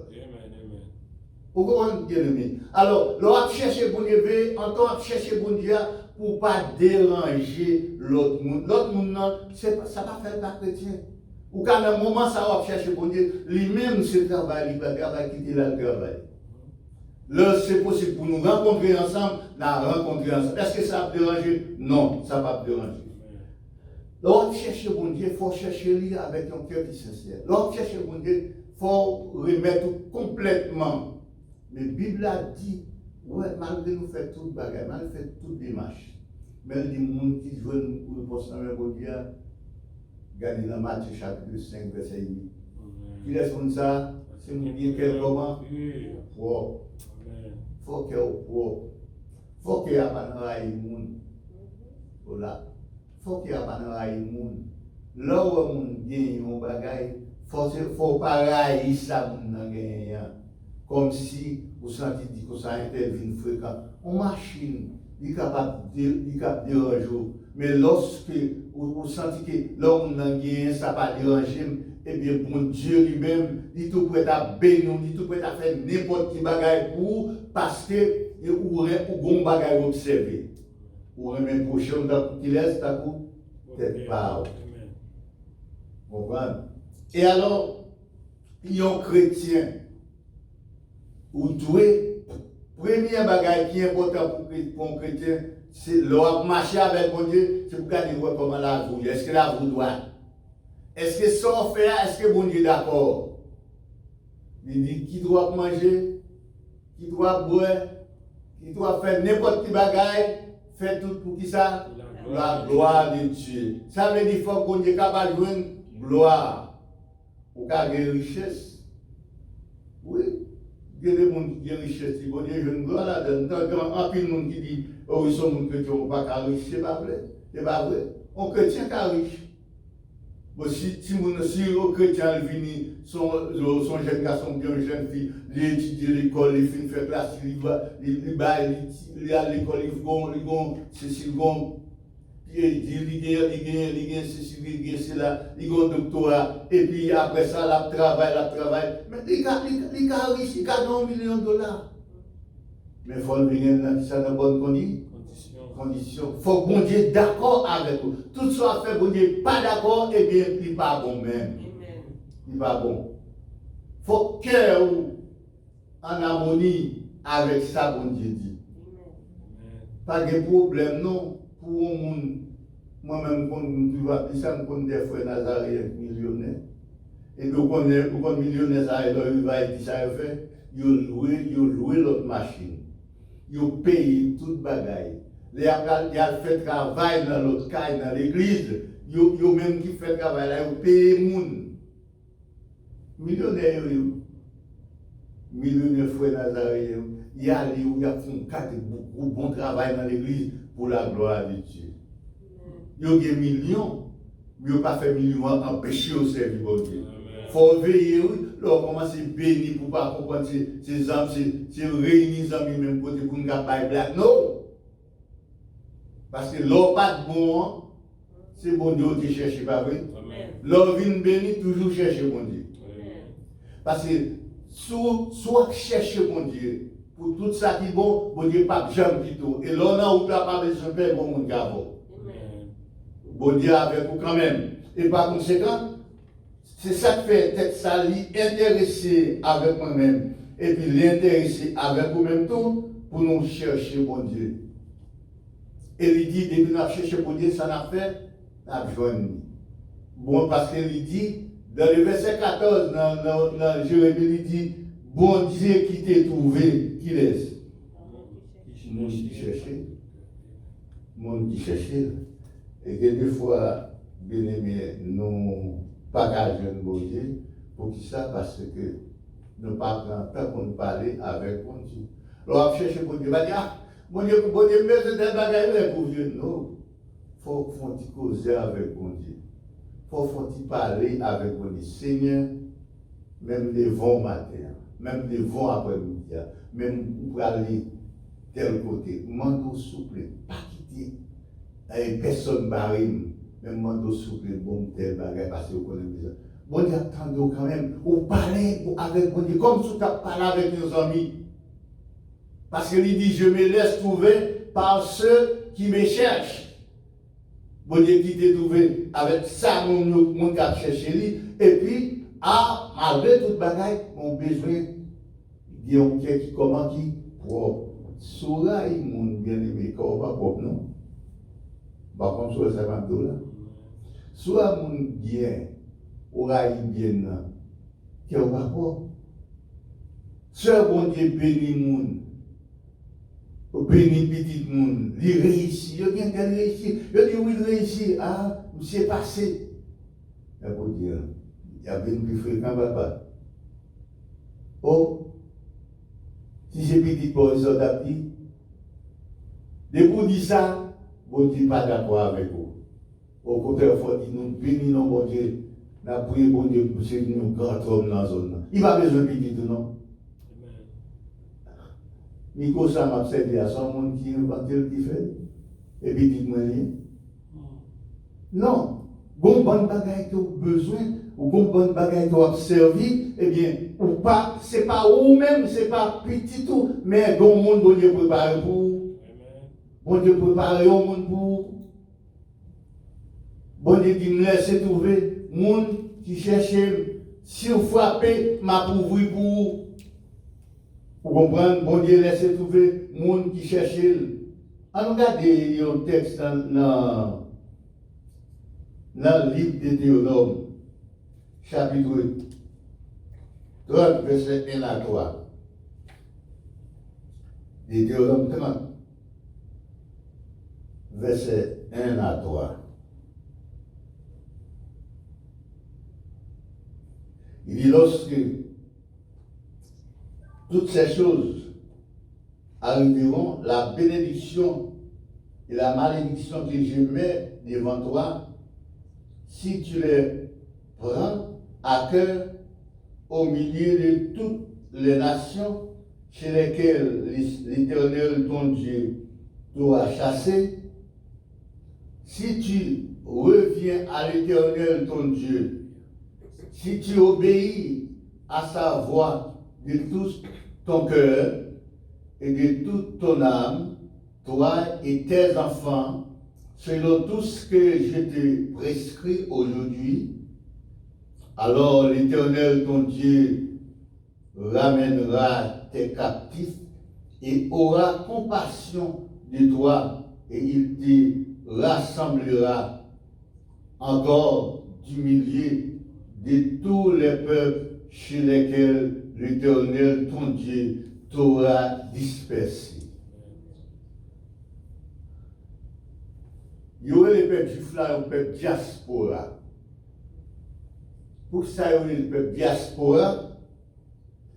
Vous comprenez, bien aimé? Alors, l'on va chercher bon Dieu, on va chercher bon Dieu pour ne pas déranger l'autre monde. L'autre monde, ça ne va pas faire pas chrétien. Ou quand à un moment, ça va chercher bon Dieu, lui-même, ce travail, il va quitter le travail. Là, c'est possible pour nous rencontrer ensemble, rencontrer ensemble. Est-ce que ça va déranger? Non, ça ne va pas déranger. L'on chercher bon Dieu, il faut chercher lui avec un cœur qui est sincère. L'on chercher bon Dieu, il faut remettre complètement. Mais la Bible a dit, ouais, malgré nous faire toute bagarre, malgré toute démarche, mais il y a des gens qui veulent pour le poste dans le bon Dieu, regardez dans Matthieu chapitre 5, verset 8. Qui laisse comme ça, c'est mon bien quel comment? Wow. Faut qu'il y ait wow. Faut qu'il y ait pas de monde. Voilà. Faut qu'il y ait pas de monde. Là où on gagne un bagage, faut pas railler ça mon gagne. Comme si vous sentez que ça intervient fréquemment. En machine, il est capable de déranger. Mais lorsque vous sentez que l'homme n'a rien, ça ne va pas déranger, eh bien, bon Dieu lui-même, il est tout prêt à bénir, il est tout prêt à faire n'importe quel bagage pour, parce que vous avez un bagage observé. Vous avez un prochain qui laisse ta coupe, tête pas. Vous comprenez? Et alors, il y a un chrétien. Ou doué, premier bagage qui est important pour un chrétien, c'est de marcher avec mon Dieu, c'est pour garder comment la vie. Est-ce que la vie doit? Est-ce que ça fait, est-ce que mon Dieu est d'accord? Il dit qui doit manger, qui doit boire, qui doit faire n'importe quel bagage, fait tout pour qui ça? La gloire de Dieu. Ça veut dire qu'il faut qu'on soit capable de jouer une gloire. Ou garder une richesse. Oui. Il y a des gens qui ont des richesses, ils ont des jeunes gloires là-dedans. Il y a un peu de monde qui dit, oh, ils sont des chrétiens, ils ne sont pas riches. Ce n'est pas vrai. C'est pas vrai. Un chrétien qui est riche. Bon, si un chrétien vient, son jeune garçon, bien une jeune fille, il étudie à l'école, il fait classe, il va à l'école, il il a un doctorat, et puis après ça, il travaille. Mais il a riche, il a $1 million. Mais il faut venir dans une bonne condition. Il faut que bon Dieu d'accord avec vous. Tout soit fait, bon Dieu pas d'accord, et bien, il n'est pas bon même. Il n'est pas bon. Il faut cœur en harmonie avec ça, bon Dieu dit. Pas de problème, non. Pour un monde, moi-même, quand je connais des frères Nazaréens millionnaires, et puis quand on millionnaire, il va dire ça, il loué l'autre machine, il paye toute bagaille. Il a fait travail dans l'autre cas, dans l'église, il même qui fait travail là, il paye les gens. Millionnaire, frères Nazaréens, il a fait un bon travail dans l'église pour la gloire de Dieu. Il y a des millions, mais il n'y a pas fait millions empêcher au service de Dieu. Il faut veiller, leur commencer à bénir pour ne pas comprendre ces âmes, ces réunis amis même côté pour ne pas blague. Non! Parce que l'or pas de bon, c'est bon Dieu qui cherche, pas vrai? L'or vient bénir, toujours chercher bon Dieu. Parce que soit chercher bon Dieu, pour tout ça qui est bon, bon Dieu pas jamais du tout. Et l'on a ou pas besoin de faire bon monde gavo. Bon Dieu avec vous quand même. Et par conséquent, C'est ça qui fait tête ça, l'intéressé avec moi-même, et puis l'intéressé avec vous-même tout, pour nous chercher bon Dieu. Et il dit, depuis nous chercher bon Dieu, ça n'a fait, n'a besoin. Bon, parce qu'il dit, dans le verset 14, dans Jérémie, il dit, bon Dieu qui t'a trouvé, qui laisse. Monde qui cherchait. Monde qui cherchait. Et que des fois, bien aimé, nous partageons bon Dieu, pour qui ça, parce que nous ne parlons pas pour nous parler avec bon Dieu. Alors, on cherche bon Dieu, on va dire, ah, bon Dieu, mais c'est un bagage pour Dieu. Non. Il faut causer avec bon Dieu. Il faut parler avec bon Dieu. Seigneur, même devant matin, même devant après-midi, même pour aller tel côté, mando souple, pas quitter personne marine, même mando souple, bon tel bagage, parce que vous connaissez ça. Bon Dieu, attendez quand même, ou parler avec bon Dieu, comme si tu as parlé avec nos amis. Parce qu'il dit, je me laisse trouver par ceux qui me cherchent. Bon Dieu qui t'a trouvé avec ça, mon cap chercher lui, et puis, malgré toute bagaille, mon besoin, il y a un qui comment qui propre. Soura, il mon bien aimé, quand on va propre, non? Par contre, sur ça va là. Soura, mon bien, aura bien, qui on va propre. Sœur, bon Dieu, béni mon. Béni petit monde, il réussit, il vient qu'elle réussit, il dit oui, il réussit, c'est passé. Il faut dire, il y a bien plus fréquent, papa. Oh, si c'est petit pour les autres petits, de vous dire ça, bon Dieu pas d'accord avec vous. Au contraire, il faut dire, nous bénissons bon Dieu, nous prions bon Dieu pour ces nous grands hommes dans la zone. Il va besoin de petit, non? Nico, ça m'a servi à son monde qui invente qui fait. Et puis, dites-moi rien. Non. Gon bonne bagaille que vous avez besoin, ou gon bonne bagaille que vous avez servi, eh bien, ou pas, c'est pas vous-même, c'est pas petit tout, mais gon monde, bon Dieu préparé pour vous. Bon Dieu préparé au monde pour vous. Bon Dieu dit, me laissez trouver, monde qui cherche, si vous frappez, m'a pourvu pour vous. Vous comprenez? Bon Dieu laisse trouver le monde qui cherche. On regarde un texte dans le livre de Théodome, chapitre 30, verset 1 à 3. De Théodome 30, verset 1 à 3. Il dit, lorsque toutes ces choses arriveront, la bénédiction et la malédiction que je mets devant toi, si tu les prends à cœur au milieu de toutes les nations chez lesquelles l'Éternel, ton Dieu, t'aura chassé, si tu reviens à l'Éternel, ton Dieu, si tu obéis à sa voix de tout ton cœur et de toute ton âme, toi et tes enfants, selon tout ce que je te prescris aujourd'hui, alors l'Éternel, ton Dieu, ramènera tes captifs et aura compassion de toi, et il te rassemblera encore du milieu de tous les peuples chez lesquels l'Éternel, ton Dieu, t'aura dispersé. Il y aurait les peuples juifs là, un peuple diaspora. Pour ça, il y aurait le peuple diaspora,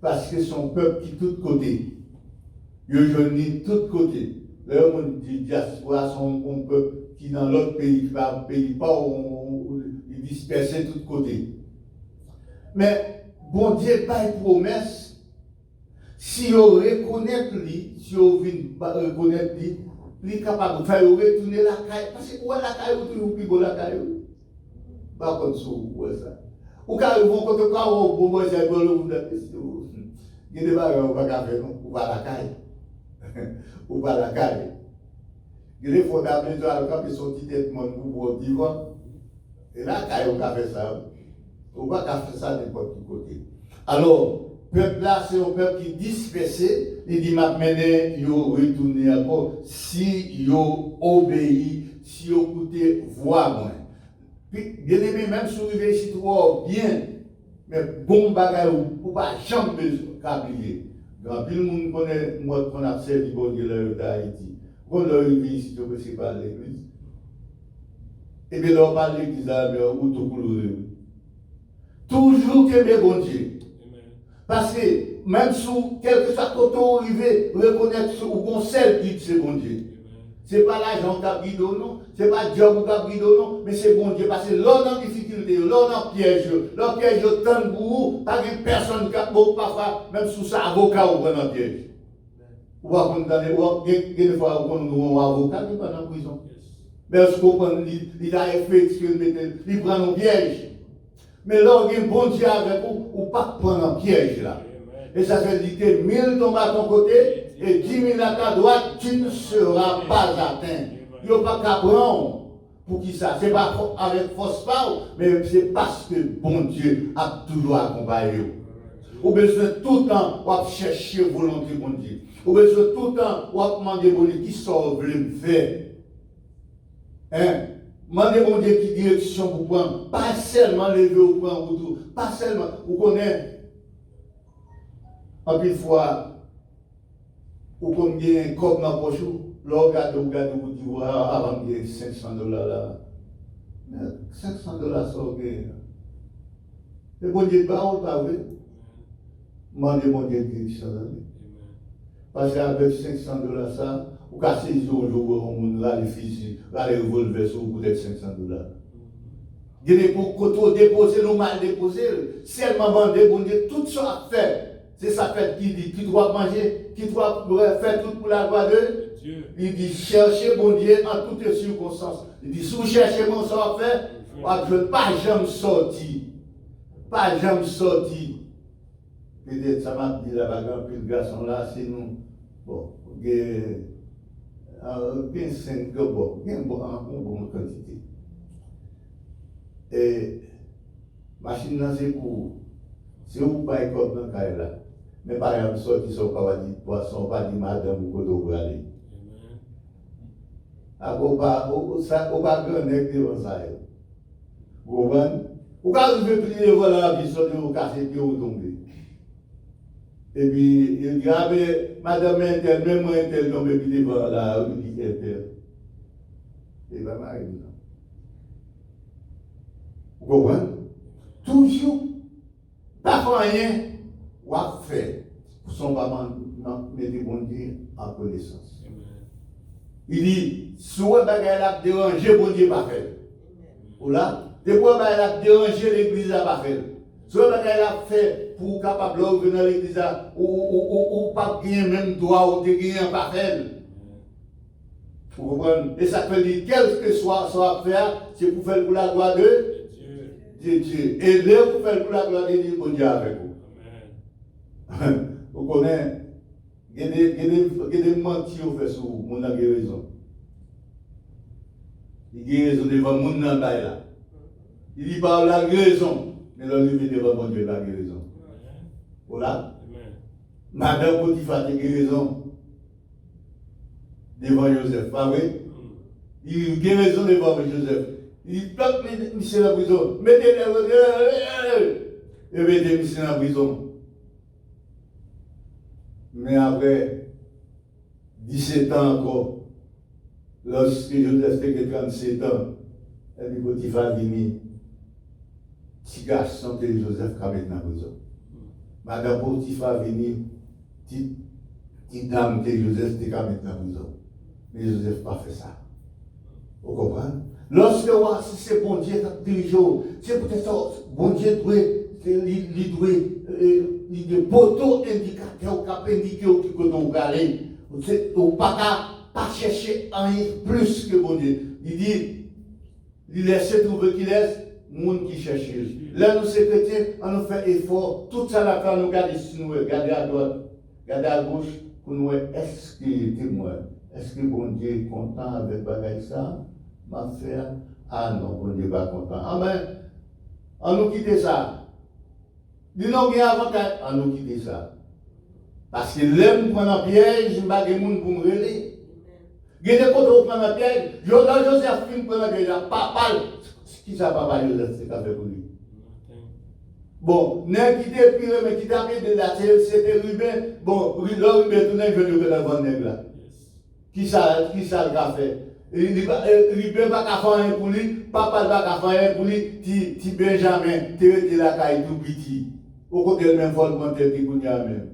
parce que son peuple qui tous côtés. Il y a de tous côtés. Là, on dit diaspora, son peuple qui dans l'autre pays, qui va pays pas, on dispersé de tous côtés. Mais, bon Dieu, pas une promesse. Si on reconnaît lui, si on reconnaît lui, il est capable de faire retourner la caille. Parce que où est la caille, où est plus la caille? Pas comme ça, où est ça? Ou quand ils vont quand on bon moi j'ai bon le il y a des bagages on va faire non, ou pas la caille. Ou pas la caille. Il est fondamental quand ils sont têtes mon pour vivre. Et la caille on va faire ça. On va faire ça de n'importe quel côté. Alors, le peuple là, c'est un peuple qui est dispersé. Il dit, m'a mené, il retourné encore. Si il obéit, si il écoute, voix moins. Puis, bien aimé, même si vous vivez ici, bien, mais bon bagage, vous ne pouvez jamais oublier. Grand pile monde connaît, moi, qu'on a servi bon Dieu là, d'Haïti. Quand on arrive ici, je ne sais pas l'église. Et bien, là, on parle de l'église là, mais on tout pour le toujours que bon Dieu. Parce que même si quelque chose quand on arrive, reconnaître ou qu'on sait guide, c'est bon Dieu. Ce n'est pas l'argent qui a guidé, non. Ce n'est pas le job qui a guidé, non. Mais c'est bon Dieu. Parce que l'on a difficulté, l'on a piège, tant de vous, pas de personne qui a beau parfois, même sous ça, avocat ou un piège. Ou va condamner, ou des fois, on nous un avocat qui est pas en prison. Mais on se comprend, il a fait ce qu'il prend un piège. Mais là, il y a un bon Dieu avec vous, ou pas prendre un piège là. Et ça veut dire que 1000 tombent à ton côté et 10 000 à ta droite, tu ne seras pas atteint. Il n'y a pas qu'à prendre pour qui ça. Ce n'est pas avec force pas, mais c'est parce que bon Dieu a toujours accompagné vous. Vous avez besoin tout le temps de chercher volonté bon Dieu. Vous avez besoin tout le temps de demander bon Dieu qui sort le faire. Hein? Demandez mon Dieu qui direction pour prendre. Pas seulement lever au point ou tout. Pas seulement. Vous connaissez. En plus fois, vous connaissez comme dans le poche. Là, vous dites, avant de $500 là. $500 ça, ok. Et bon Dieu, pas vrai. Demandez mon Dieu qui direction. Parce qu'avec $500 ça, vous cassez les jours, on va les fusils, les revolvers sur vous de $500. Il y a pour déposer, nous mal déposer, seulement demander, bon Dieu, tout ça à faire. C'est ça fait qui dit, qui doit manger, qui doit faire tout pour la gloire de Dieu. Il dit, cherchez bon Dieu en toutes circonstances. Il dit, si vous cherchez mon sort à faire, je ne vais pas jamais sortir. Pas jamais sortir. Peut-être ça m'a dit la bagarre, puis le garçon là, c'est nous. Bon, il y a 5 bon, il y a une bonne quantité. Et machine là, c'est pour. Si vous pas comme dans le cas là. Mais par exemple, sorti sur pas dit poisson, pas dit madame ou quoi vous aller. Après, ça, on va gagner devant ça. Vous comprenez? Vous pouvez plier devant la vie, sortir vous casser pied ou tomber. Et puis, il dit, ah, mais madame Intel, même moi Intel, tombe devant la rue Intel. Et bien, m'arrive là. Vous comprenez? Toujours, pas rien. Ou à faire pour son maman mettre bon Dieu en connaissance. Il dit, si vous avez dérangé, bon Dieu pas fait. Ou là, des fois, il a dérangé l'église à pas fait. Si vous avez fait pour capable de venir dans l'église ou pas gagner même droit ou de gagner pas fait. Vous comprenez? Et ça veut dire, quel que soit ce à faire, c'est pour faire pour la gloire de Dieu. Et là, pour faire pour la gloire de Dieu, bon Dieu avec vous. Vous connaissez, il y a des mentis au fait sur mon guérison. Il guérison devant mon nan là. Il dit pas la guérison, mais là il devant mon Dieu la guérison. Voilà. Madame Potiphar de guérison devant Joseph, pas vrai? Il guérison devant Joseph. Il plante Michel en prison. Mettez Michel en prison. Mais après 17 ans encore, lorsque Joseph avait 37 ans, et Potiphar venu, petit garçon que Joseph a mis dans la prison. Madame Potiphar venu, petite dame que Joseph a mis dans la prison. Mais Joseph n'a pas fait ça. Vous comprenez? Lorsque c'est bon Dieu qui dirige, c'est peut-être bon Dieu il y a des poteaux indicateurs qui indiquent où vous allez. Vous ne pas chercher rien plus que bon Dieu. Il dit, il laisse trouver qu'il laisse, le monde qui cherche. Là, nous, ces chrétiens, on nous fait effort. Tout ça, là, nous regardons si nous regardons à droite, regardons à gauche, pour nous voir, est-ce qu'il est témoin? Est-ce que bon Dieu est content avec bagaille ça? Ma frère, ah non, bon Dieu n'est pas content. Amen. On nous quitte ça. Dis nous qu'il y a avantage, on nous quitte ça. Parce que l'homme prend un piège, je ne vais pas de monde pour me relayer. Il y a des côtés où prend un piège, Joseph qui prend un piège, papa, qui ça papa Joseph, c'est qu'a fait pour lui. Bon, n'est-ce qui était pire, mais qui t'a fait de la c'était Ruben. Bon, là, Ruben, tout n'est venu de la bonne nègre là. Qui ça le a fait? Ruben va faire rien pour lui, papa va faire rien pour lui, ti Benjamin, tu es la caille tout petit. Au côté de même folle pour tête qui même.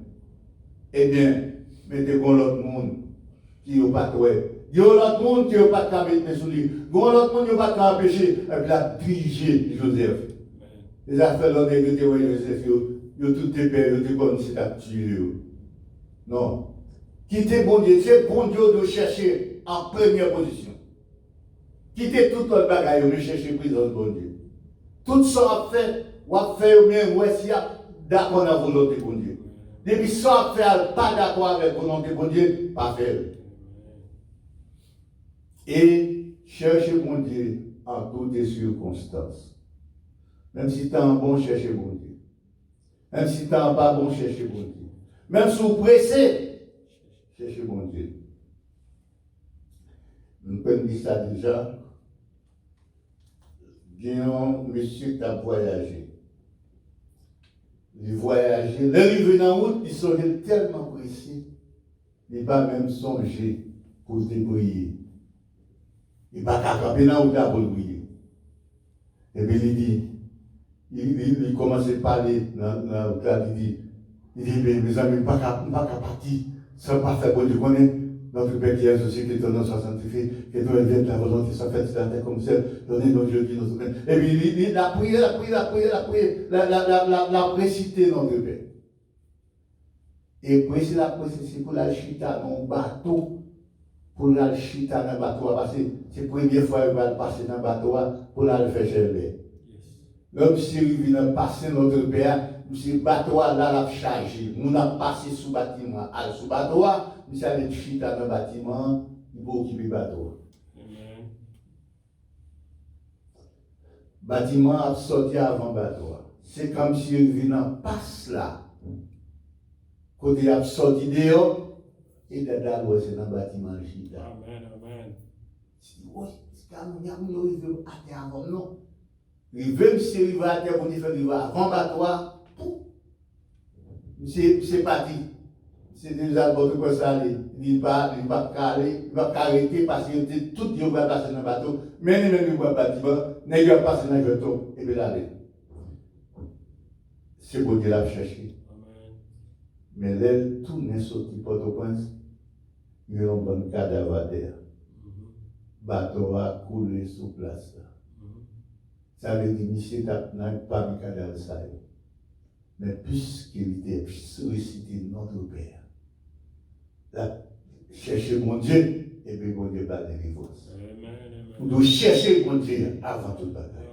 Eh bien, mettez l'autre monde qui n'a pas de ouais. Il y a l'autre monde qui n'a pas de mettre sur lui. Il y a l'autre monde qui n'a pas de empêcher. Et puis là, diriger Joseph. Les affaires là, les gens Joseph, ils ont tout dépêché, ils ont comme si tu as tué. Non. Quittez bon Dieu, c'est bon Dieu de chercher en première position. Quittez tout le bagage, de chercher présence de bon Dieu. Tout ça a fait, ou a fait ou bien, ou est-ce qu'il y a d'accord avec la volonté de bon Dieu. Depuis ça, faire pas d'accord avec la volonté de bon Dieu, pas faire. Et chercher bon Dieu en toutes circonstances. Même si tu es un bon, chercher bon Dieu. Même si tu n'es pas bon, chercher bon Dieu. Même si vous pressez, chercher bon Dieu. Nous pouvons dire ça déjà. Il y a un monsieur qui a voyagé. Il voyageait, l'arrivée dans la route, il serait tellement pressé, il n'a pas même songé pour se débrouiller. Il n'a pas camper dans la route pour le briller. Et puis il commence à parler dans la route, il dit, mes amis, il ne pas partir, sans pas faire pour Dieu connaît. Notre Père qui est associé, qui est ton nom soit sanctifié, que ton vienne ta volonté soit faite sur la terre comme celle, donnez nos Dieu qui nous souvient. Et puis il a prié, la précité notre Père. Et puis c'est la précité pour la chita dans le bateau, pour la chita dans le bateau, parce que c'est la première fois qu'il va passer dans le bateau pour la faire gerber. L'homme si il vient passer notre Père, si le bateau là l'a chargé, nous avons passé sous le bâtiment, sous le bateau, nous allons chita dans le bâtiment, il faut occuper le bateau. Le bâtiment a sorti avant le bateau. C'est comme si il vient passe là. Quand il a sorti dehors, et là, c'est dans le bâtiment chita. Amen, amen. Oui, c'est comme il y a un peu à terre avant, non. Il veut me il va à terre, on dit qu'il va avant le bateau. C'est parti. C'est déjà bon que ça allait. Il va arrêter parce que tout Dieu va passer dans le bateau. Mais il ne va pas dire, il va passer dans le bateau. Et bien là, c'est pour Dieu l'a cherché. Mais là, tout n'est sorti Port-au-Prince. Il y a un bon cadavre d'air. Le bateau a coulé sur place. Ça veut dire que monsieur n'a pas mis cadavre ça. Mais puisqu'il était sollicité notre Père, là, chercher mon Dieu, et puis mon Dieu va de délivrance. Vous devez chercher mon Dieu avant tout bagaille.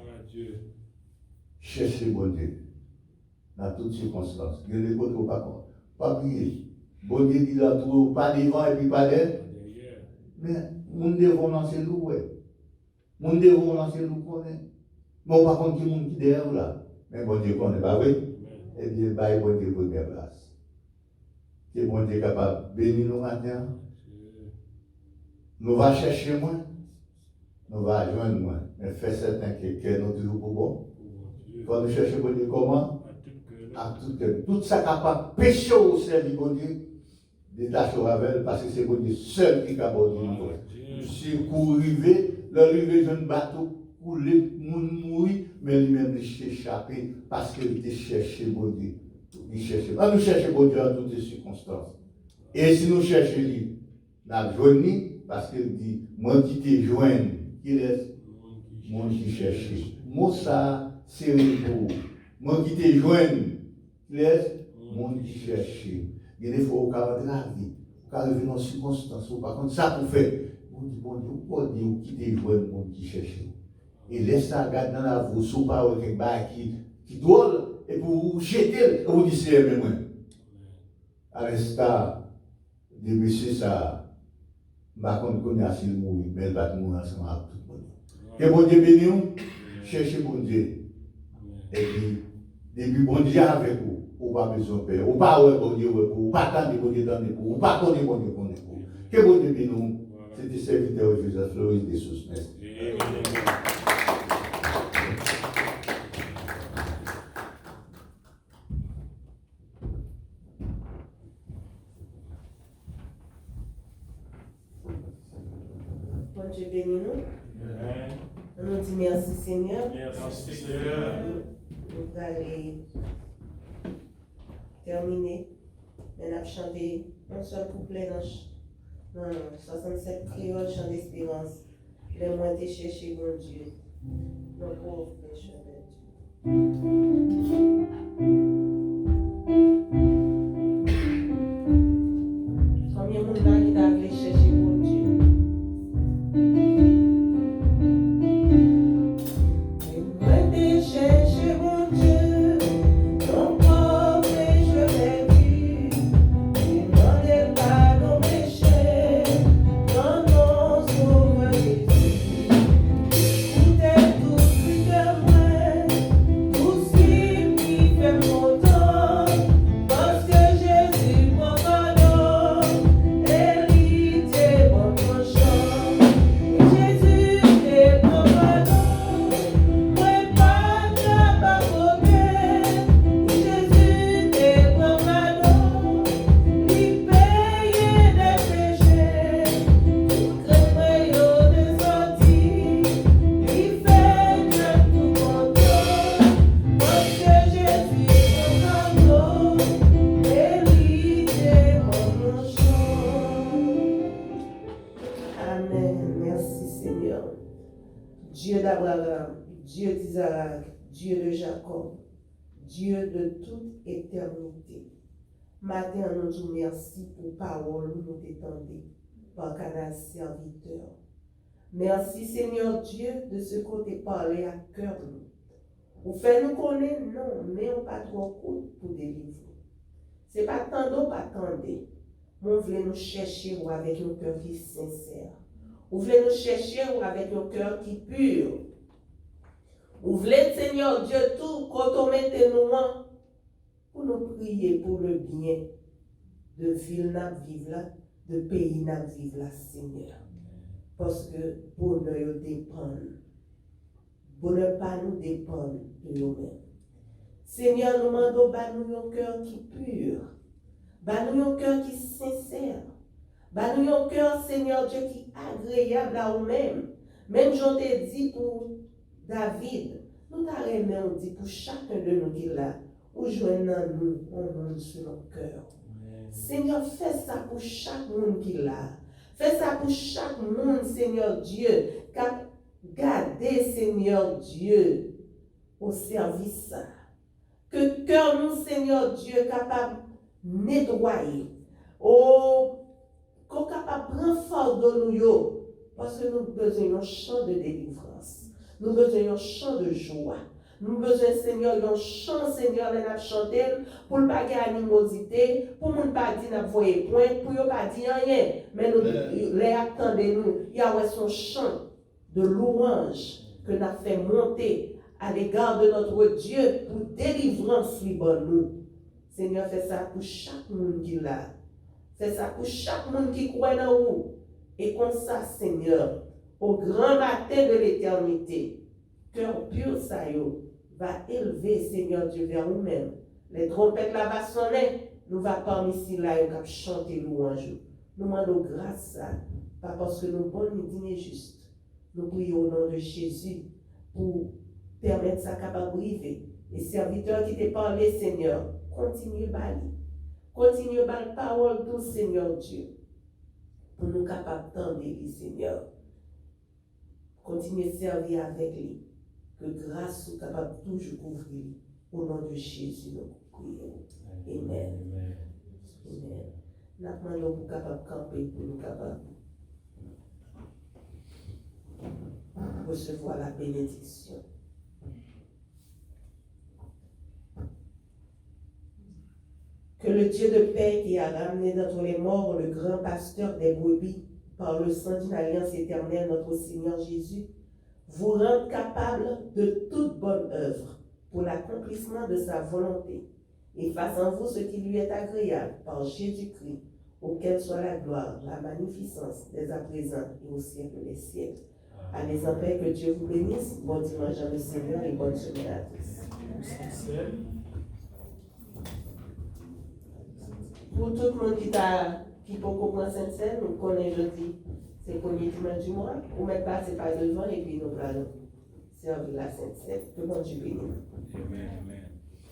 Chercher mon Dieu dans toutes circonstances. Il y a des côtés pas prier. Bon Dieu dit là tout, pas devant et puis pas derrière. Mais nous devons lancer l'eau. Nous devons lancer l'eau connaît. Bon, par contre, il y a des gens qui derrière là. Mais bon Dieu connaît pas, oui. Et bien, bah, bon Dieu première place. Que bon Dieu est capable de bénir nous matin. Nous va chercher moins. Nous va joindre moins. Mais fait certain que nous toujours pour bon. Quand nous cherchons bon Dieu comment? À tout cœur. Tout ça capable de pécher au service de bon Dieu. Détacher avec parce que c'est bon Dieu seul qui est capable de nous. Si vous arrivez, l'arrivée d'un bateau. Pour les gens mourir, mais lui-même il échappé parce qu'il était cherché bon Dieu. Il cherchait. Nous cherchons bon Dieu en toutes les circonstances. Et si nous cherchons lui, nous avons parce qu'il dit, moi qui te joigne, qui est moi qui cherche. Moi ça, c'est pour moi qui te joigne, qui est moi qui cherche. Il y a des fois où on a de la vie, on arrive dans les circonstances, par contre, ça pour faire. On dit, bon Dieu, pourquoi dire qui te joigne, moi qui cherche. Et laisse ça regarder dans la voie, sous pas avec un bail qui drôle, et pour vous jeter, et vous dites c'est même moi. À l'instar de monsieur ça, par contre, qu'on a s'il mourir, mais il va mourir ensemble avec tout le monde. Que bon Dieu bénisse, cherchez bon Dieu. Et puis, depuis bon Dieu avec vous, ou pas besoin de paix, ou pas bon Dieu avec vous, ou pas attendre bon Dieu dans vous, ou pas connaître bon Dieu pour vous. Que bon Dieu bénisse nous, c'est du serviteur Joseph Floris de Sousse. Merci. Bon Dieu bénit nous. On nous dit merci Seigneur. Merci Seigneur. Nous allons terminer. On a chanté un seul couplet dans 67 créoles, chant d'espérance. Les mois de chercher mon Dieu. Nos pauvres pécheurs de Dieu. Combien de monde là qui t'a appelé chercher mon Dieu? Dieu d'Abraham, Dieu d'Isaac, Dieu de Jacob, Dieu de toute éternité. Matin, nous disons merci pour parole nous t'étendez par canal serviteur. Merci Seigneur Dieu de ce côté parlé à cœur nous. Ou fait nous connaître, non, mais on pas trop court pour délivrer. C'est pas tant pas tendre. On voulait nous chercher ou avec un cœur qui est sincère. Vous voulez nous chercher avec un cœur qui est pur. Vous voulez, Seigneur Dieu, tout, quand on mette nous pour nous prier pour le bien de ville n'a vivre là, de pays n'a vivre là, Seigneur. Parce que bonheur dépend. Bonheur pas nous dépend de nous-mêmes. Seigneur, nous demandons nous un cœur qui est pur. Nous un cœur qui est sincère. Nous un cœur, Seigneur Dieu, qui est agréable à nous-mêmes. Même j'en ai dit pour David, nous t'avons dit pour chacun de nous qui est là, ou joignons-nous, on monte sur nos cœurs. Seigneur, fais ça pour chaque monde qui est là. Fais ça pour chaque monde, Seigneur Dieu, qui a gardé, Seigneur Dieu, au service. Que cœur nous, Seigneur Dieu, capable de nettoyer. Oh, qu'on capable de prendre force de nous, parce que nous avons besoin d'un chant de délivrance. Nous avons besoin d'un chant de joie. Nous avons besoin, Seigneur, d'un chant, Seigneur, de chanter, pour ne pas avoir animosité, pour ne pas dire n'a voyé point, pour ne pas dire rien. Mais nous les attendons, il y a son chant de louange que nous avons fait monter à l'égard de notre Dieu pour délivrance libre nous. Seigneur, fais ça pour chaque monde qui est là. Fais ça pour chaque monde qui croit dans vous. Et comme ça, Seigneur, au grand matin de l'éternité, cœur pur, ça va élever, Seigneur Dieu, vers nous-mêmes. Les trompettes là va sonner, nous va parmi ici là, et chanter louange. Nous demandons grâce, pas parce que nous sommes bons ni justes. Nous prions au nom de Jésus pour permettre ça capable de briver. Les serviteurs qui t'ont parlé, Seigneur, continue à balayer. Continue à balayer la parole douce, Seigneur Dieu, pour nous capables d'entendre, Seigneur. Continue à servir avec lui. Que grâce soit capable de toujours couvrir. Au nom de Jésus, nous prions. Amen. Amen. Nous demandons pour capable de camper, pour nous capables de recevoir la bénédiction. Que le Dieu de paix qui a ramené d'entre les morts le grand pasteur des brebis par le sang d'une alliance éternelle, notre Seigneur Jésus, vous rende capable de toute bonne œuvre pour l'accomplissement de sa volonté, et fasse en vous ce qui lui est agréable par Jésus-Christ, auquel soit la gloire, la magnificence, dès à présent et au siècle des siècles. Allez en paix, que Dieu vous bénisse. Bon dimanche à le Seigneur et bonne semaine à tous. Pour tout le monde qui peut comprendre Sainte-Seine, nous connaissons jeudi, c'est le premier dimanche du mois, ou même passer par devant et puis nous allons servir la Sainte-Seine. Que bon Dieu bénisse. Amen, amen.